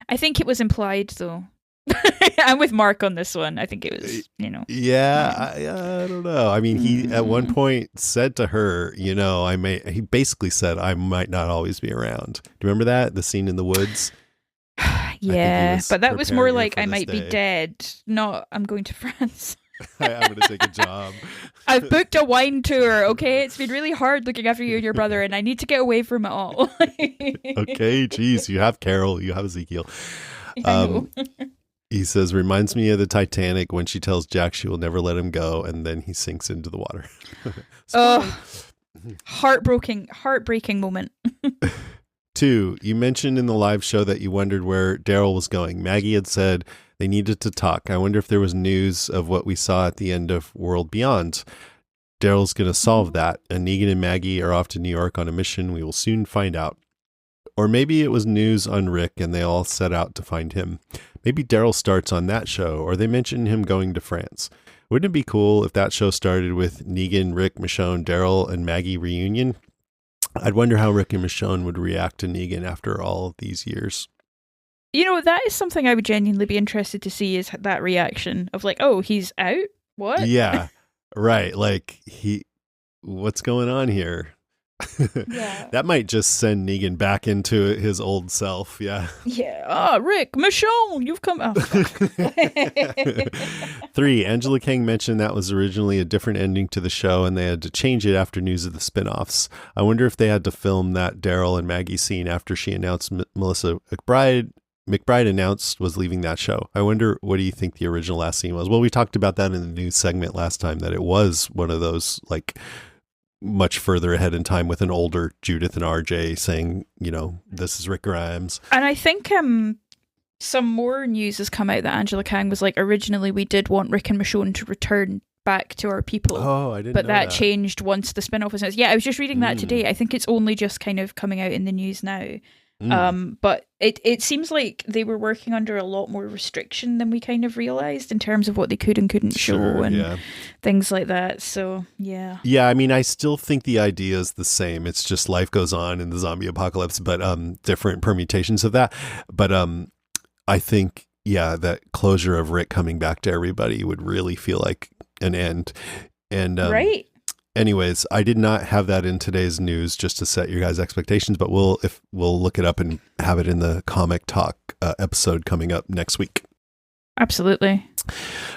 I think it was implied, though. I'm with Mark on this one. I think it was, Yeah, I don't know. I mean, he at one point said to her, he basically said, I might not always be around. Do you remember that? The scene in the woods? Yeah, but that was more like, I might be dead, not I'm going to France. I'm going to take a job. I've booked a wine tour, okay? It's been really hard looking after you and your brother, and I need to get away from it all. Okay, geez, you have Carol, you have Ezekiel. He says, reminds me of the Titanic when she tells Jack she will never let him go, and then he sinks into the water. Heartbreaking moment. 2, you mentioned in the live show that you wondered where Daryl was going. Maggie had said they needed to talk. I wonder if there was news of what we saw at the end of World Beyond. Daryl's going to solve that, and Negan and Maggie are off to New York on a mission. We will soon find out. Or maybe it was news on Rick and they all set out to find him. Maybe Daryl starts on that show, or they mention him going to France. Wouldn't it be cool if that show started with Negan, Rick, Michonne, Daryl, and Maggie reunion? I'd wonder how Rick and Michonne would react to Negan after all of these years. That is something I would genuinely be interested to see, is that reaction of like, oh, he's out? What? Yeah, right. Like, what's going on here? Yeah. That might just send Negan back into his old self. Yeah. Yeah. Rick, Michonne, you've come out. 3, Angela Kang mentioned that was originally a different ending to the show and they had to change it after news of the spinoffs. I wonder if they had to film that Daryl and Maggie scene after she announced Melissa McBride announced was leaving that show. I wonder, what do you think the original last scene was? Well, we talked about that in the news segment last time, that it was one of those like much further ahead in time with an older Judith and RJ saying, this is Rick Grimes. And I think some more news has come out that Angela Kang was like, originally we did want Rick and Michonne to return back to our people. Oh, I didn't know that. But that changed changed once the spin-off was announced. Yeah, I was just reading that today. I think it's only just kind of coming out in the news now. But it seems like they were working under a lot more restriction than we kind of realized in terms of what they could and couldn't show and things like that. So, yeah. Yeah, I mean, I still think the idea is the same. It's just life goes on in the zombie apocalypse, but different permutations of that. But I think, that closure of Rick coming back to everybody would really feel like an end. And right. Anyways, I did not have that in today's news just to set your guys' expectations, but we'll look it up and have it in the Comic Talk episode coming up next week. Absolutely.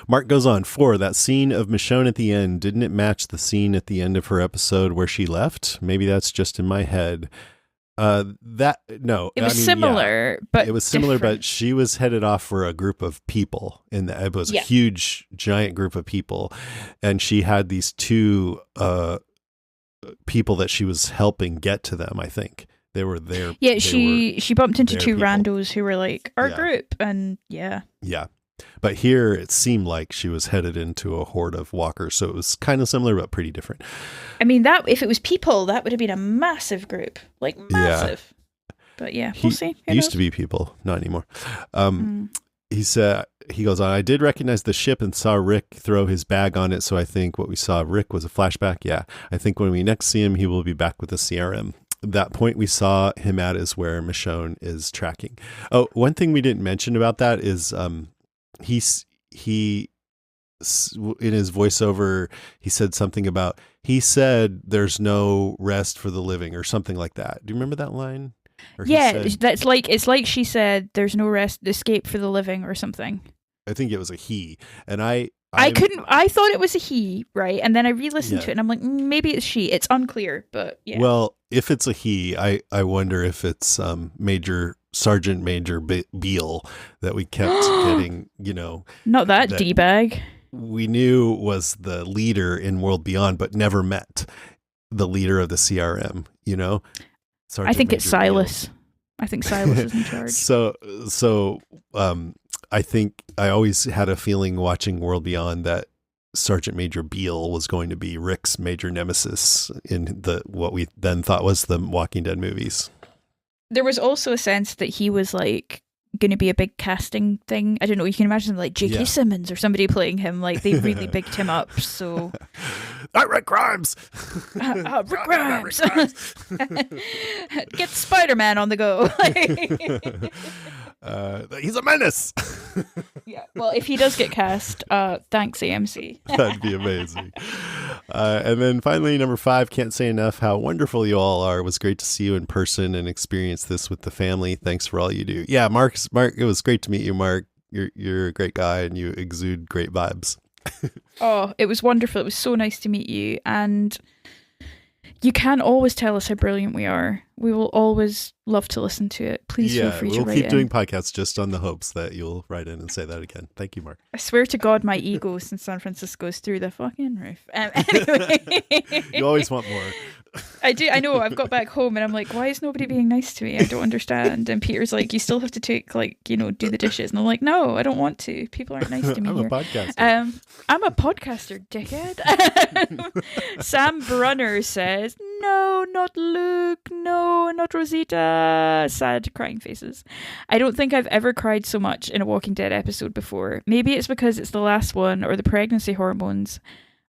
Mark goes on, 4, that scene of Michonne at the end, didn't it match the scene at the end of her episode where she left? Maybe that's just in my head. It was similar, but it was similar, different. But she was headed off for a group of people, and it was a huge, giant group of people, and she had these 2 people that she was helping get to them. I think they were there. Yeah, she bumped into 2 randos who were like our group, and yeah. But here it seemed like she was headed into a horde of walkers, so it was kind of similar but pretty different. I mean, that if it was people, that would have been a massive group, like massive. Yeah. But yeah, we'll see. Who used to be people, not anymore. He said he goes on, I did recognize the ship and saw Rick throw his bag on it. So I think what we saw of Rick was a flashback. Yeah. I think when we next see him, he will be back with the CRM. That point we saw him at is where Michonne is tracking. Oh, one thing we didn't mention about that is he in his voiceover, he said something about, he said there's no rest for the living or something like that. Do you remember that line? That's like, it's like she said there's no escape for the living or something. I think it was a he. And I thought it was a he, right? And then I re-listened to it and I'm like, maybe it's she. It's unclear, but yeah. Well, if it's a he, I wonder if it's Sergeant Major Beale that we kept getting, Not that D-bag. We knew was the leader in World Beyond, but never met the leader of the CRM, Sergeant I think Major it's Silas. Beale. I think Silas is in charge. So I think I always had a feeling watching World Beyond that Sergeant Major Beale was going to be Rick's major nemesis in what we then thought was the Walking Dead movies. There was also a sense that he was like going to be a big casting thing. I don't know. You can imagine like J.K. Simmons or somebody playing him. Like they really bigged him up. So Rick Grimes. Rick Grimes. Get Spider-Man on the go. He's a menace. Yeah. Well, if he does get cast, thanks AMC. That'd be amazing. And then finally, number 5, can't say enough how wonderful you all are. It was great to see you in person and experience this with the family. Thanks for all you do. Yeah, Mark, it was great to meet you, Mark. You're a great guy and you exude great vibes. Oh, it was wonderful. It was so nice to meet you. And you can always tell us how brilliant we are. We will always love to listen to it. Please feel free to write in. We'll keep doing podcasts just on the hopes that you'll write in and say that again. Thank you, Mark. I swear to God, my ego in San Francisco is through the fucking roof. Anyway. You always want more. I do. I know. I've got back home and I'm like, why is nobody being nice to me? I don't understand. And Peter's like, you still have to take do the dishes. And I'm like, no, I don't want to. People aren't nice to me. I'm here. A podcaster. I'm a podcaster, dickhead. Sam Brunner says, no, not Luke. No, not Rosita. Sad crying faces. I don't think I've ever cried so much in a Walking Dead episode before. Maybe it's because it's the last one or the pregnancy hormones.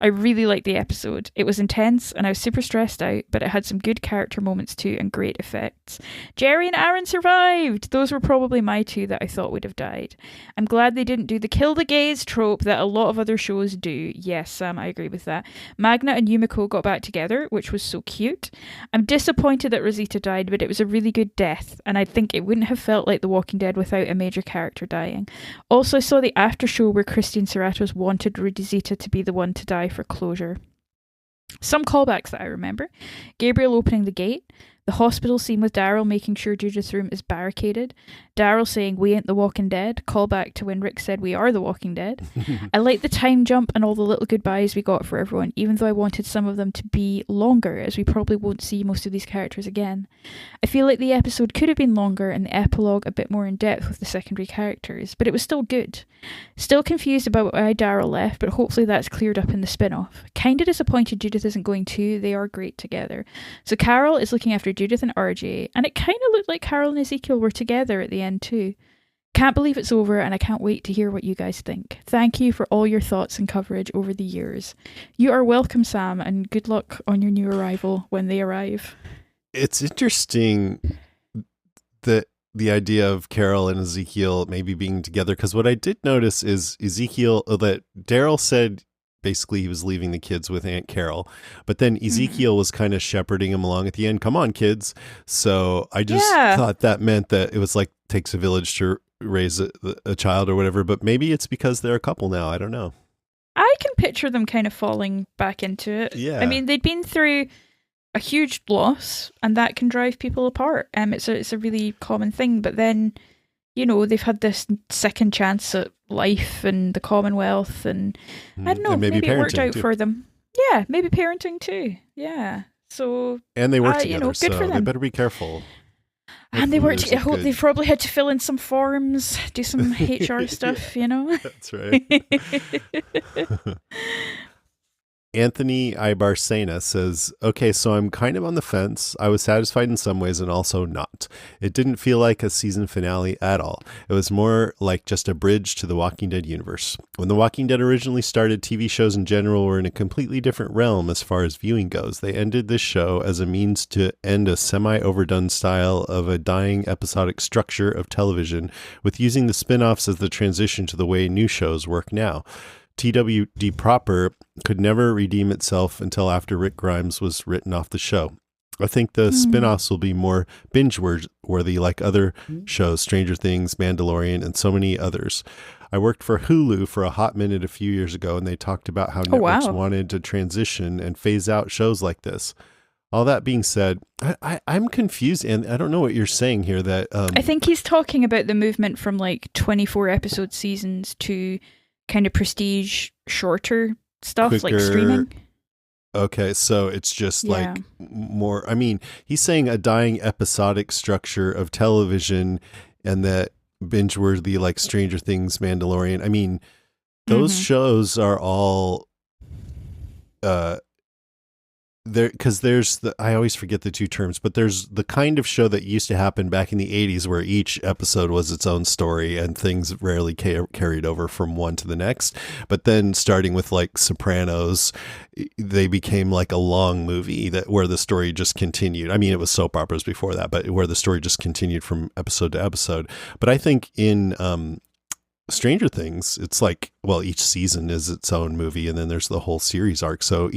I really liked the episode. It was intense and I was super stressed out, but it had some good character moments too and great effects. Jerry and Aaron survived. Those were probably my two that I thought would have died. I'm glad they didn't do the kill the gays trope that a lot of other shows do. Yes, Sam, I agree with that. Magna and Yumiko got back together, which was so cute. I'm disappointed that Rosita died, but it was a really good death, and I think it wouldn't have felt like The Walking Dead without a major character dying. Also, I saw the after show where Christian Serratos wanted Rosita to be the one to die for closure. Some callbacks that I remember: Gabriel opening the gate, the hospital scene with Daryl making sure Judith's room is barricaded, Daryl saying we ain't the Walking Dead, callback to when Rick said we are the Walking Dead. I like the time jump and all the little goodbyes we got for everyone, even though I wanted some of them to be longer, as we probably won't see most of these characters again. I feel like the episode could have been longer and the epilogue a bit more in depth with the secondary characters, but it was still good. Still confused about why Daryl left, but hopefully that's cleared up in the spin-off. Kinda disappointed Judith isn't going too. They are great together. So Carol is looking after Judith and RJ, and it kind of looked like Carol and Ezekiel were together at the end too. Can't believe it's over, and I can't wait to hear what you guys think. Thank you for all your thoughts and coverage over the years. You are welcome, Sam, and good luck on your new arrival when they arrive. It's interesting that the idea of Carol and Ezekiel maybe being together, because what I did notice is that Daryl said basically he was leaving the kids with Aunt Carol, but then Ezekiel was kind of shepherding him along at the end. Come on, kids. So I just thought that meant that it was like takes a village to raise a child or whatever, but maybe it's because they're a couple now. I don't know. I can picture them kind of falling back into it. Yeah. I mean, they'd been through a huge loss and that can drive people apart. It's a really common thing, but then, they've had this second chance at life and the Commonwealth, and I don't know, maybe it worked out for them. Yeah, maybe parenting too. Yeah. So and they work together, good so for them. They better be careful. And they worked. I hope they've probably had to fill in some forms, do some HR stuff. That's right. Anthony Ibarcena says, okay, so I'm kind of on the fence. I was satisfied in some ways and also not. It didn't feel like a season finale at all. It was more like just a bridge to the Walking Dead universe. When The Walking Dead originally started, TV shows in general were in a completely different realm as far as viewing goes. They ended this show as a means to end a semi-overdone style of a dying episodic structure of television, with using the spin-offs as the transition to the way new shows work now. TWD proper could never redeem itself until after Rick Grimes was written off the show. I think the spin-offs will be more binge-worthy like other shows, Stranger Things, Mandalorian, and so many others. I worked for Hulu for a hot minute a few years ago, and they talked about how networks wanted to transition and phase out shows like this. All that being said, I'm confused, and I don't know what you're saying here. That I think he's talking about the movement from like 24-episode seasons to kind of prestige, shorter stuff, quicker, like streaming. Okay, so it's just like more, I mean, he's saying a dying episodic structure of television and that binge-worthy like Stranger Things, Mandalorian. I mean, those shows are all there, because there's I always forget the two terms, but there's the kind of show that used to happen back in the 80s where each episode was its own story and things rarely carried over from one to the next. But then starting with like Sopranos, they became like a long movie where the story just continued. I mean, it was soap operas before that, but where the story just continued from episode to episode. But I think in Stranger Things, it's like, well, each season is its own movie and then there's the whole series arc. So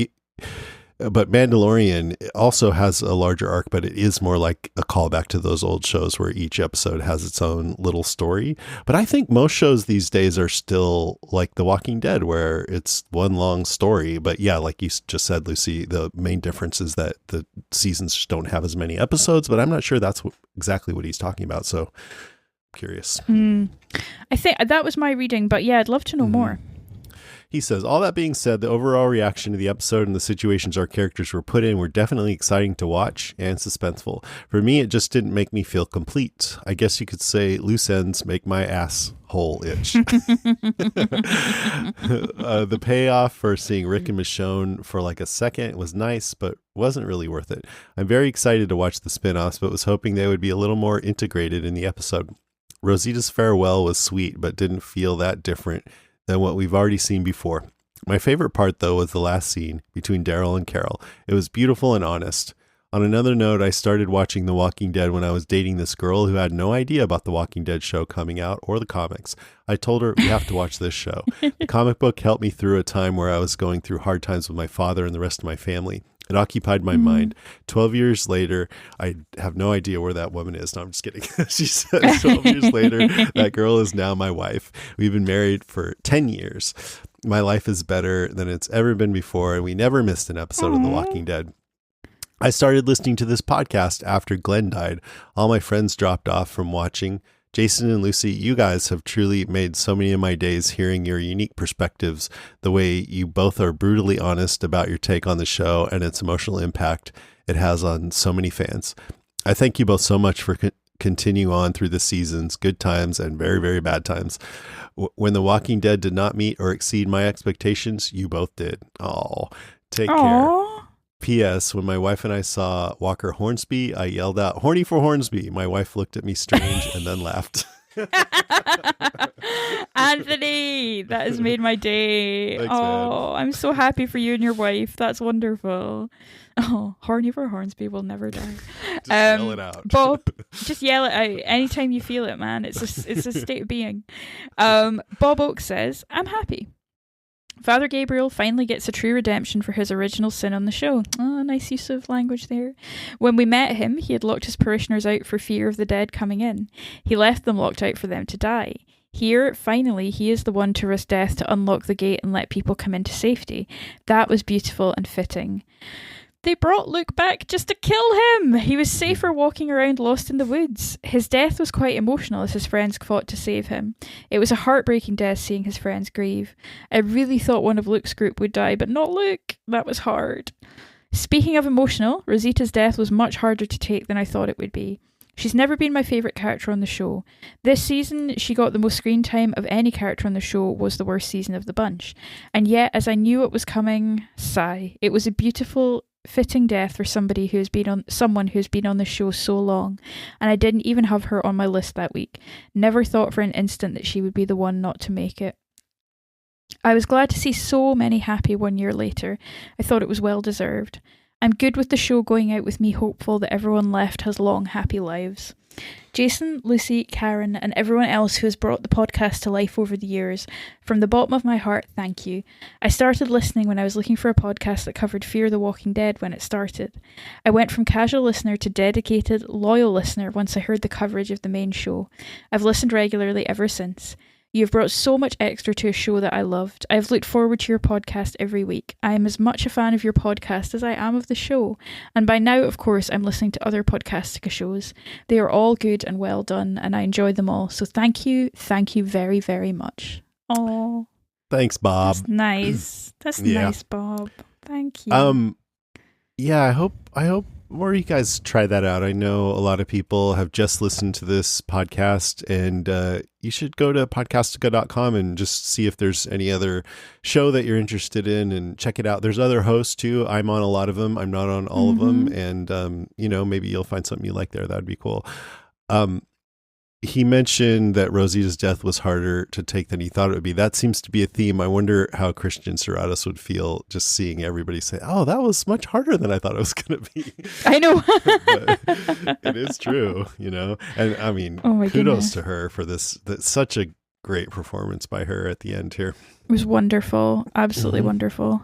but Mandalorian also has a larger arc, but it is more like a callback to those old shows where each episode has its own little story. But I think most shows these days are still like The Walking Dead, where it's one long story. But yeah, like you just said, Lucy, the main difference is that the seasons just don't have as many episodes, but I'm not sure that's exactly what he's talking about. So I'm curious. I think that was my reading, but yeah, I'd love to know more. He says, all that being said, the overall reaction to the episode and the situations our characters were put in were definitely exciting to watch and suspenseful. For me, it just didn't make me feel complete. I guess you could say loose ends make my asshole itch. The payoff for seeing Rick and Michonne for like a second was nice, but wasn't really worth it. I'm very excited to watch the spinoffs, but was hoping they would be a little more integrated in the episode. Rosita's farewell was sweet, but didn't feel that different than what we've already seen before. My favorite part, though, was the last scene between Daryl and Carol. It was beautiful and honest. On another note, I started watching The Walking Dead when I was dating this girl who had no idea about The Walking Dead show coming out or the comics. I told her, we have to watch this show. The comic book helped me through a time where I was going through hard times with my father and the rest of my family. It occupied my mind. 12 years later, I have no idea where that woman is. No, I'm just kidding. She said 12 years later, that girl is now my wife. We've been married for 10 years. My life is better than it's ever been before, and we never missed an episode of The Walking Dead. I started listening to this podcast after Glenn died. All my friends dropped off from watching. Jason and Lucy, you guys have truly made so many of my days hearing your unique perspectives, the way you both are brutally honest about your take on the show and its emotional impact it has on so many fans. I thank you both so much for continue on through the seasons, good times and very, very bad times. When The Walking Dead did not meet or exceed my expectations, you both did. Oh, take care. P.S. When my wife and I saw Walker Hornsby, I yelled out, "Horny for Hornsby." My wife looked at me strange and then laughed. Anthony, that has made my day. Thanks, man. I'm so happy for you and your wife. That's wonderful. Oh, horny for Hornsby will never die. Just yell it out. Bob, just yell it out anytime you feel it, man. It's a state of being. Bob Oak says, I'm happy. Father Gabriel finally gets a true redemption for his original sin on the show. Oh, nice use of language there. When we met him, he had locked his parishioners out for fear of the dead coming in. He left them locked out for them to die. Here, finally, he is the one to risk death to unlock the gate and let people come into safety. That was beautiful and fitting. They brought Luke back just to kill him. He was safer walking around lost in the woods. His death was quite emotional as his friends fought to save him. It was a heartbreaking death seeing his friends grieve. I really thought one of Luke's group would die, but not Luke. That was hard. Speaking of emotional, Rosita's death was much harder to take than I thought it would be. She's never been my favourite character on the show. This season, she got the most screen time of any character on the show, was the worst season of the bunch. And yet, as I knew it was coming, sigh. It was a beautiful, fitting death for someone who's been on the show so long, and I didn't even have her on my list that week. Never thought for an instant that she would be the one not to make it. I was glad to see so many happy 1 year later. I thought it was well deserved. I'm good with the show going out with me hopeful that everyone left has long, happy lives. Jason, Lucy, Karen, and everyone else who has brought the podcast to life over the years, from the bottom of my heart, thank you. I started listening when I was looking for a podcast that covered Fear the Walking Dead when it started. I went from casual listener to dedicated, loyal listener once I heard the coverage of the main show. I've listened regularly ever since. You have brought so much extra to a show that I loved. I have looked forward to your podcast every week. I am as much a fan of your podcast as I am of the show. And by now, of course, I'm listening to other Podcastica shows. They are all good and well done, and I enjoy them all. So thank you very, very much. Oh, thanks, Bob. That's nice. That's nice, Bob. Thank you. Yeah, I hope more of you guys try that out. I know a lot of people have just listened to this podcast, and you should go to podcastica.com and just see if there's any other show that you're interested in and check it out. There's other hosts too. I'm on a lot of them. I'm not on all of them. And, maybe you'll find something you like there. That'd be cool. He mentioned that Rosita's death was harder to take than he thought it would be. That seems to be a theme. I wonder how Christian Serratos would feel just seeing everybody say, oh, that was much harder than I thought it was going to be. I know. But it is true, And I mean, kudos to her for this. That's such a great performance by her at the end here. It was wonderful. Absolutely wonderful.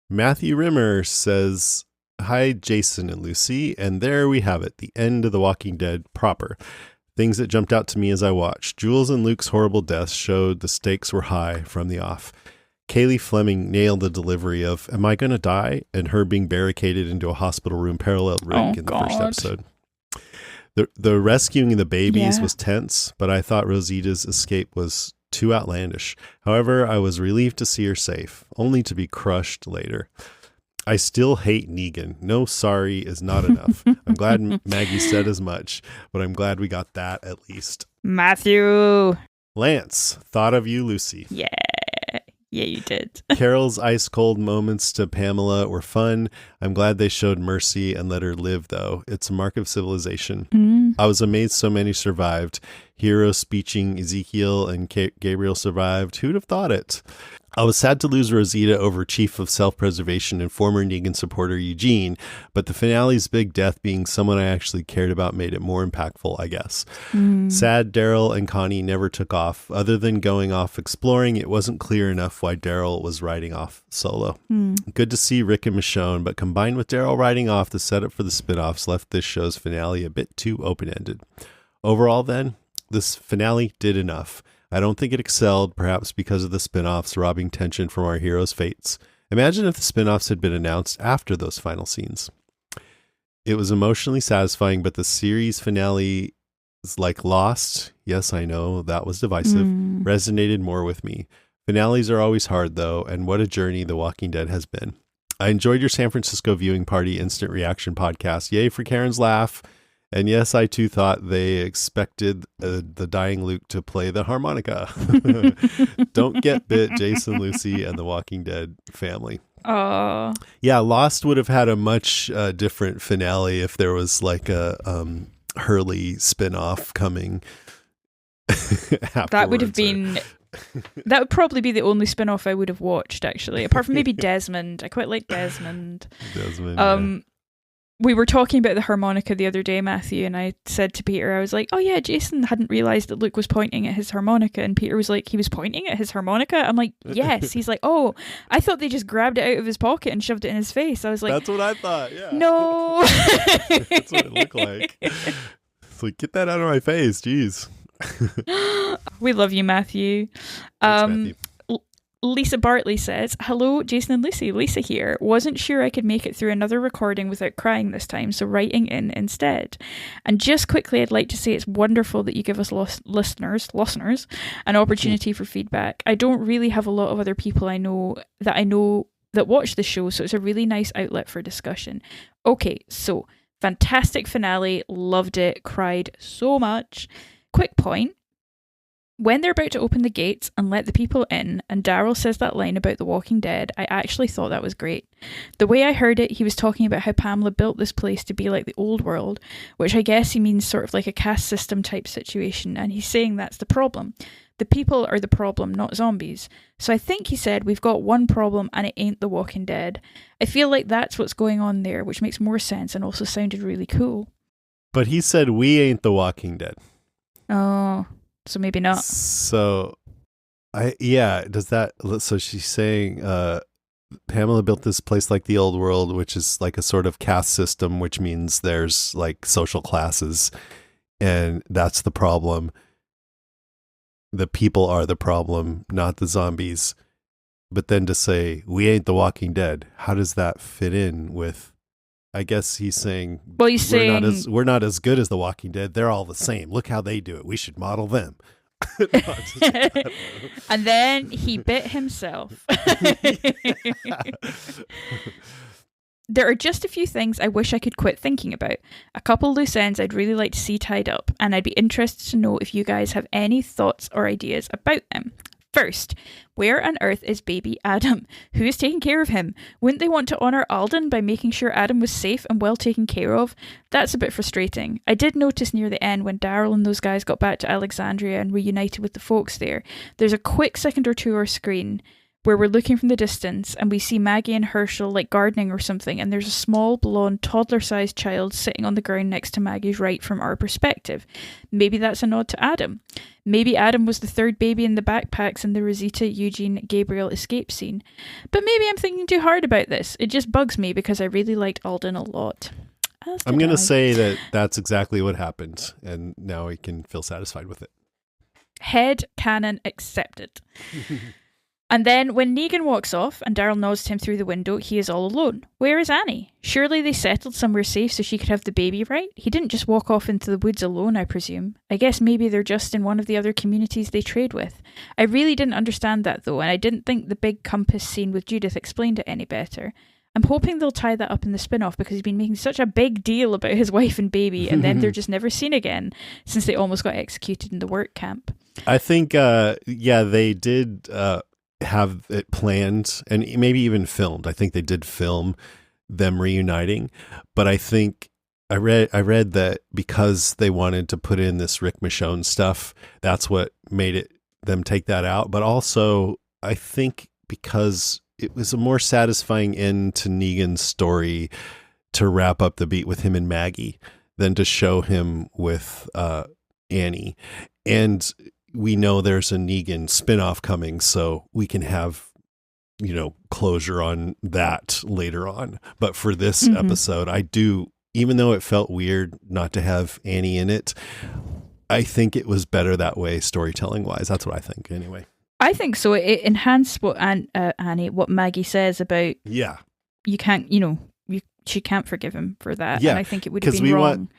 Matthew Rimmer says, hi, Jason and Lucy. And there we have it. The end of The Walking Dead proper. Things that jumped out to me as I watched. Jules and Luke's horrible deaths showed the stakes were high from the off. Kaylee Fleming nailed the delivery of, am I going to die? And her being barricaded into a hospital room paralleled Rick in the first episode. The rescuing the babies was tense, but I thought Rosita's escape was too outlandish. However, I was relieved to see her safe, only to be crushed later. I still hate Negan. No sorry is not enough. I'm glad Maggie said as much, but I'm glad we got that at least. Matthew. Lance, thought of you, Lucy. Yeah, you did. Carol's ice cold moments to Pamela were fun. I'm glad they showed mercy and let her live, though. It's a mark of civilization. I was amazed so many survived. Hero speeching Ezekiel and Gabriel survived. Who'd have thought it? I was sad to lose Rosita over Chief of Self-Preservation and former Negan supporter Eugene, but the finale's big death being someone I actually cared about made it more impactful, I guess. Sad Daryl and Connie never took off. Other than going off exploring, it wasn't clear enough why Daryl was riding off solo. Good to see Rick and Michonne, but combined with Daryl riding off, the setup for the spinoffs left this show's finale a bit too open-ended. Overall, then, this finale did enough. I don't think it excelled, perhaps because of the spin-offs robbing tension from our heroes' fates. Imagine if the spin-offs had been announced after those final scenes. It was emotionally satisfying, but the series finale is like Lost. Yes, I know, that was divisive. Resonated more with me. Finales are always hard, though, and what a journey The Walking Dead has been. I enjoyed your San Francisco viewing party instant reaction podcast. Yay for Karen's laugh. And yes, I too thought they expected the dying Luke to play the harmonica. Don't get bit, Jason, Lucy, and the Walking Dead family. Oh, yeah, Lost would have had a much different finale if there was like a Hurley spinoff coming. That would have been. That would probably be the only spin-off I would have watched, actually, apart from maybe Desmond. I quite like Desmond. We were talking about the harmonica the other day, Matthew, and I said to Peter, I was like, oh yeah, Jason hadn't realised that Luke was pointing at his harmonica, and Peter was like, he was pointing at his harmonica? I'm like, yes. He's like, oh, I thought they just grabbed it out of his pocket and shoved it in his face. I was like, that's what I thought, yeah. No. That's what it looked like. It's like, get that out of my face, jeez. We love you, Matthew. Thanks, Matthew. Lisa Bartley says, hello, Jason and Lucy. Lisa here. Wasn't sure I could make it through another recording without crying this time, so writing in instead. And just quickly, I'd like to say it's wonderful that you give us listeners an opportunity for feedback. I don't really have a lot of other people I know that watch the show, so it's a really nice outlet for discussion. Okay, so Fantastic finale. Loved it. Cried so much. Quick point. When they're about to open the gates and let the people in, and Daryl says that line about The Walking Dead, I actually thought that was great. The way I heard it, he was talking about how Pamela built this place to be like the old world, which I guess he means sort of like a caste system type situation, and he's saying that's the problem. The people are the problem, not zombies. So I think he said, we've got one problem and it ain't The Walking Dead. I feel like that's what's going on there, which makes more sense and also sounded really cool. But he said, we ain't The Walking Dead. Oh... So maybe not. So, so she's saying Pamela built this place like the old world, which is like a sort of caste system, which means there's like social classes, and that's the problem. The people are the problem, not the zombies. But then to say, we ain't The Walking Dead, how does that fit in with... I guess he's saying, well, he's saying we're not as good as The Walking Dead. They're all the same. Look how they do it. We should model them. And then he bit himself. There are just a few things I wish I could quit thinking about. A couple loose ends I'd really like to see tied up, and I'd be interested to know if you guys have any thoughts or ideas about them. First, where on earth is baby Adam? Who is taking care of him? Wouldn't they want to honour Alden by making sure Adam was safe and well taken care of? That's a bit frustrating. I did notice near the end when Daryl and those guys got back to Alexandria and reunited with the folks there's a quick second or two on screen where we're looking from the distance and we see Maggie and Herschel like gardening or something, and there's a small blonde toddler-sized child sitting on the ground next to Maggie's right from our perspective. Maybe that's a nod to Adam. Maybe Adam was the third baby in the backpacks in the Rosita, Eugene, Gabriel escape scene. But maybe I'm thinking too hard about this. It just bugs me because I really liked Alden a lot. I'm going to say that that's exactly what happened, and now we can feel satisfied with it. Head canon accepted. And then when Negan walks off and Daryl nods to him through the window, he is all alone. Where is Annie? Surely they settled somewhere safe so she could have the baby, right? He didn't just walk off into the woods alone, I presume. I guess maybe they're just in one of the other communities they trade with. I really didn't understand that though, and I didn't think the big compass scene with Judith explained it any better. I'm hoping they'll tie that up in the spin-off because he's been making such a big deal about his wife and baby, and then they're just never seen again since they almost got executed in the work camp. I think, they did... have it planned and maybe even filmed. I think they did film them reuniting, but I think I read that because they wanted to put in this Rick Michonne stuff, that's what made them take that out. But also I think because it was a more satisfying end to Negan's story to wrap up the beat with him and Maggie than to show him with Annie. And we know there's a Negan spinoff coming, so we can have, closure on that later on. But for this episode, I do, even though it felt weird not to have Annie in it, I think it was better that way, storytelling wise. That's what I think, anyway. I think so. It enhanced what what Maggie says about you can't, she can't forgive him for that. Yeah, and I think it would have been wrong.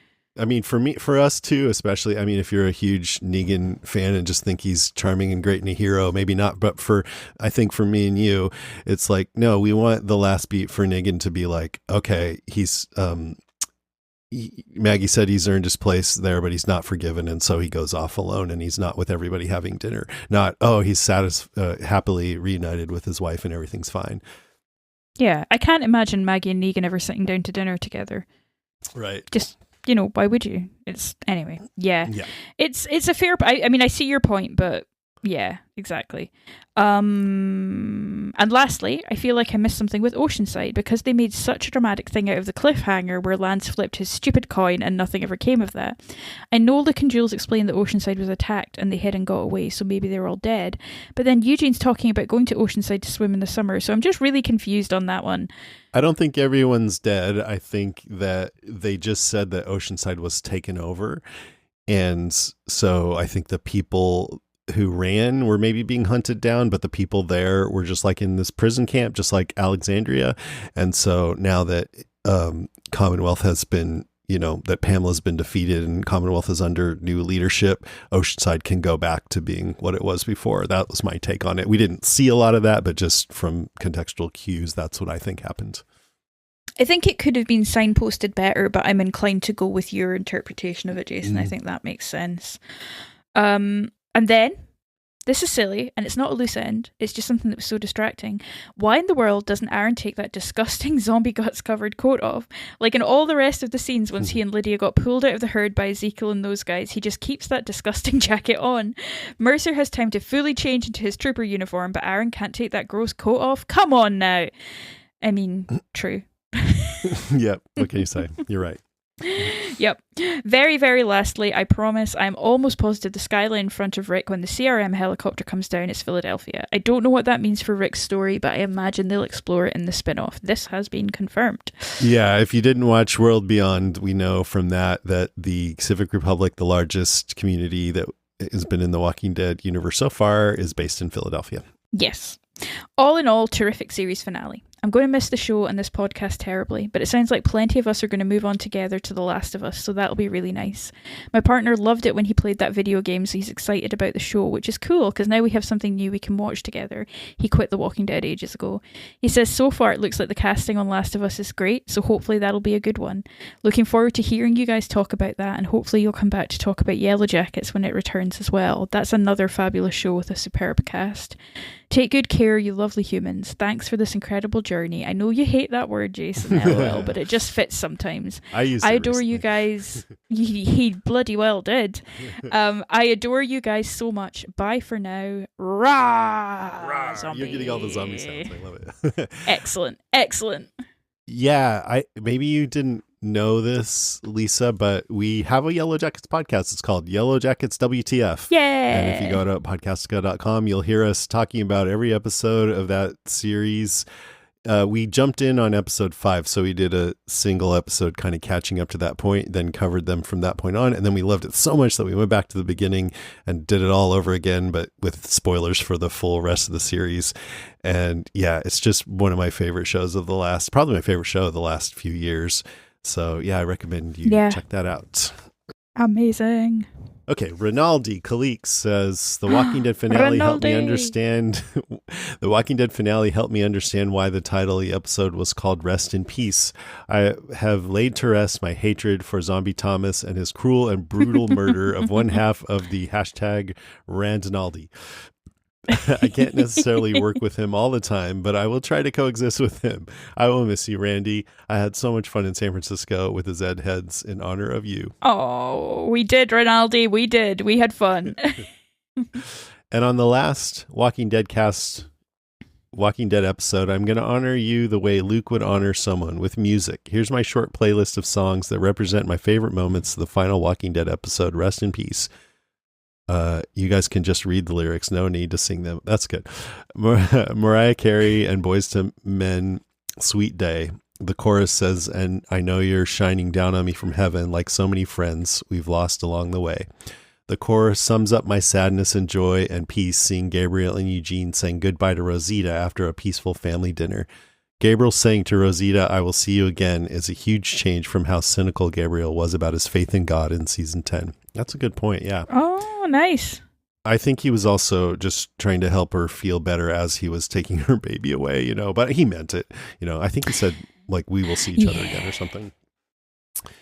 For us too, especially, if you're a huge Negan fan and just think he's charming and great and a hero, maybe not. But I think for me and you, it's like, no, we want the last beat for Negan to be like, okay, Maggie said he's earned his place there, but he's not forgiven. And so he goes off alone and he's not with everybody having dinner. Not, he's happily reunited with his wife and everything's fine. Yeah. I can't imagine Maggie and Negan ever sitting down to dinner together. Right. Just, why would you? Anyway. Yeah. It's a fair, I see your point, but yeah, exactly. And lastly, I feel like I missed something with Oceanside because they made such a dramatic thing out of the cliffhanger where Lance flipped his stupid coin and nothing ever came of that. I know Luke and Jules explained that Oceanside was attacked and they hid and got away, so maybe they're all dead. But then Eugene's talking about going to Oceanside to swim in the summer, so I'm just really confused on that one. I don't think everyone's dead. I think that they just said that Oceanside was taken over. And so I think the people who ran were maybe being hunted down, but the people there were just like in this prison camp, just like Alexandria. And so now that Commonwealth has been, that Pamela's been defeated and Commonwealth is under new leadership, Oceanside can go back to being what it was before. That was my take on it. We didn't see a lot of that, but just from contextual cues, that's what I think happened. I think it could have been signposted better, but I'm inclined to go with your interpretation of it, Jason. I think that makes sense. And then, this is silly, and it's not a loose end. It's just something that was so distracting. Why in the world doesn't Aaron take that disgusting zombie guts covered coat off? Like in all the rest of the scenes, once he and Lydia got pulled out of the herd by Ezekiel and those guys, he just keeps that disgusting jacket on. Mercer has time to fully change into his trooper uniform, but Aaron can't take that gross coat off? Come on now. I mean, true. Yep. What can you say? You're right. Yep. Very, very lastly, I promise I'm almost positive the skyline in front of Rick when the CRM helicopter comes down is Philadelphia. I don't know what that means for Rick's story, but I imagine they'll explore it in the spin-off. This has been confirmed. Yeah, if you didn't watch World Beyond, we know from that the Civic Republic, the largest community that has been in the Walking Dead universe so far, is based in Philadelphia. Yes. All in all, terrific series finale. I'm going to miss the show and this podcast terribly, but it sounds like plenty of us are going to move on together to The Last of Us, so that'll be really nice. My partner loved it when he played that video game, so he's excited about the show, which is cool, because now we have something new we can watch together. He quit The Walking Dead ages ago. He says so far it looks like the casting on Last of Us is great, so hopefully that'll be a good one. Looking forward to hearing you guys talk about that, and hopefully you'll come back to talk about Yellow Jackets when it returns as well. That's another fabulous show with a superb cast. Take good care, you lovely humans. Thanks for this incredible journey. I know you hate that word, Jason, LOL, but it just fits sometimes. I adore recently. You guys. He bloody well did. I adore you guys so much. Bye for now. Rah! Zombie. You're getting all the zombie sounds. I love it. Excellent. Yeah, maybe you didn't know this, Lisa, but we have a Yellow Jackets podcast. It's called Yellow Jackets WTF. Yeah. And if you go to podcastica.com, you'll hear us talking about every episode of that series. We jumped in on episode 5, so we did a single episode kind of catching up to that point, then covered them from that point on. And then we loved it so much that we went back to the beginning and did it all over again, but with spoilers for the full rest of the series. And yeah, it's just one of my favorite shows of probably my favorite show of the last few years. So yeah, I recommend you check that out. Amazing. Okay, Rinaldi Kalik says The Walking Dead finale helped me understand. The Walking Dead finale helped me understand why the title of the episode was called Rest in Peace. I have laid to rest my hatred for Zombie Thomas and his cruel and brutal murder of one half of the hashtag Randinaldi. I can't necessarily work with him all the time, but I will try to coexist with him. I will miss you, Randy. I had so much fun in San Francisco with the Zed heads in honor of you. Oh, we did, Rinaldi. We did. We had fun. And on the last Walking Dead episode, I'm going to honor you the way Luke would honor someone, with music. Here's my short playlist of songs that represent my favorite moments of the final Walking Dead episode, Rest in Peace. You guys can just read the lyrics. No need to sing them. That's good. Mariah Carey and Boyz II Men, Sweet Day. The chorus says, and I know you're shining down on me from heaven like so many friends we've lost along the way. The chorus sums up my sadness and joy and peace seeing Gabriel and Eugene saying goodbye to Rosita after a peaceful family dinner. Gabriel saying to Rosita, I will see you again, is a huge change from how cynical Gabriel was about his faith in God in season 10. That's a good point, yeah. Oh, nice. I think he was also just trying to help her feel better as he was taking her baby away, but he meant it. I think he said, we will see each other again or something.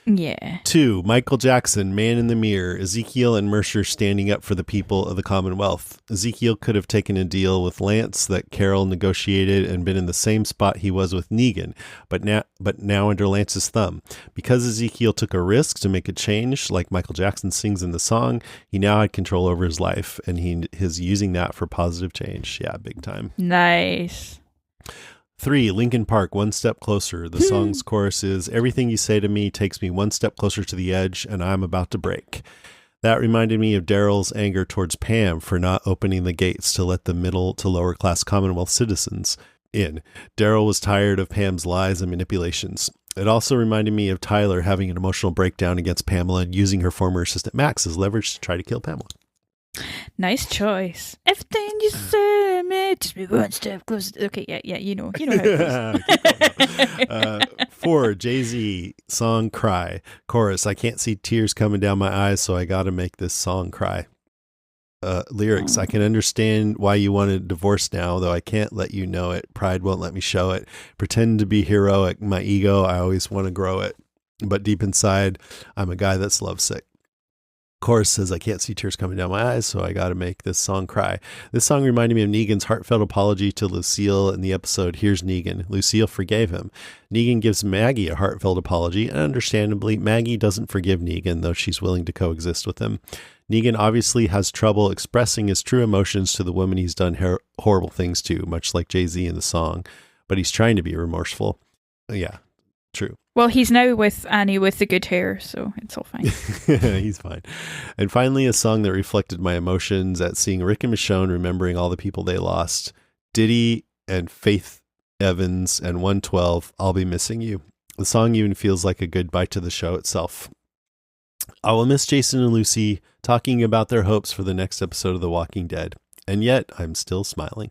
Yeah. 2, Michael Jackson, Man in the Mirror, Ezekiel and Mercer standing up for the people of the Commonwealth. Ezekiel could have taken a deal with Lance that Carol negotiated and been in the same spot he was with Negan, but now under Lance's thumb. Because Ezekiel took a risk to make a change, like Michael Jackson sings in the song, he now had control over his life, and he is using that for positive change. Yeah, big time. Nice. 3, Linkin Park, One Step Closer. The song's chorus is, everything you say to me takes me one step closer to the edge, and I'm about to break. That reminded me of Daryl's anger towards Pam for not opening the gates to let the middle to lower class Commonwealth citizens in. Daryl was tired of Pam's lies and manipulations. It also reminded me of Tyler having an emotional breakdown against Pamela and using her former assistant Max as leverage to try to kill Pamela. Nice choice. Everything you say makes me one step closer. Okay, yeah, you know how it goes. 4, Jay-Z, song Cry. Chorus, I can't see tears coming down my eyes, so I gotta make this song cry. lyrics. I can understand why you want a divorce now, though I can't let you know it. Pride won't let me show it. Pretend to be heroic. My ego, I always want to grow it. But deep inside, I'm a guy that's lovesick. Chorus says, I can't see tears coming down my eyes, so I got to make this song cry. This song reminded me of Negan's heartfelt apology to Lucille in the episode Here's Negan. Lucille forgave him. Negan gives Maggie a heartfelt apology, and understandably, Maggie doesn't forgive Negan, though she's willing to coexist with him. Negan obviously has trouble expressing his true emotions to the woman he's done horrible things to, much like Jay-Z in the song, but he's trying to be remorseful. Yeah, true. Well, he's now with Annie with the good hair, so it's all fine. He's fine. And finally, a song that reflected my emotions at seeing Rick and Michonne remembering all the people they lost. Diddy and Faith Evans and 112, I'll Be Missing You. The song even feels like a goodbye to the show itself. I will miss Jason and Lucy talking about their hopes for the next episode of The Walking Dead. And yet, I'm still smiling.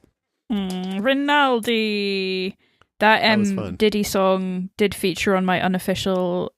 Rinaldi. That was fun. Diddy song did feature on my unofficial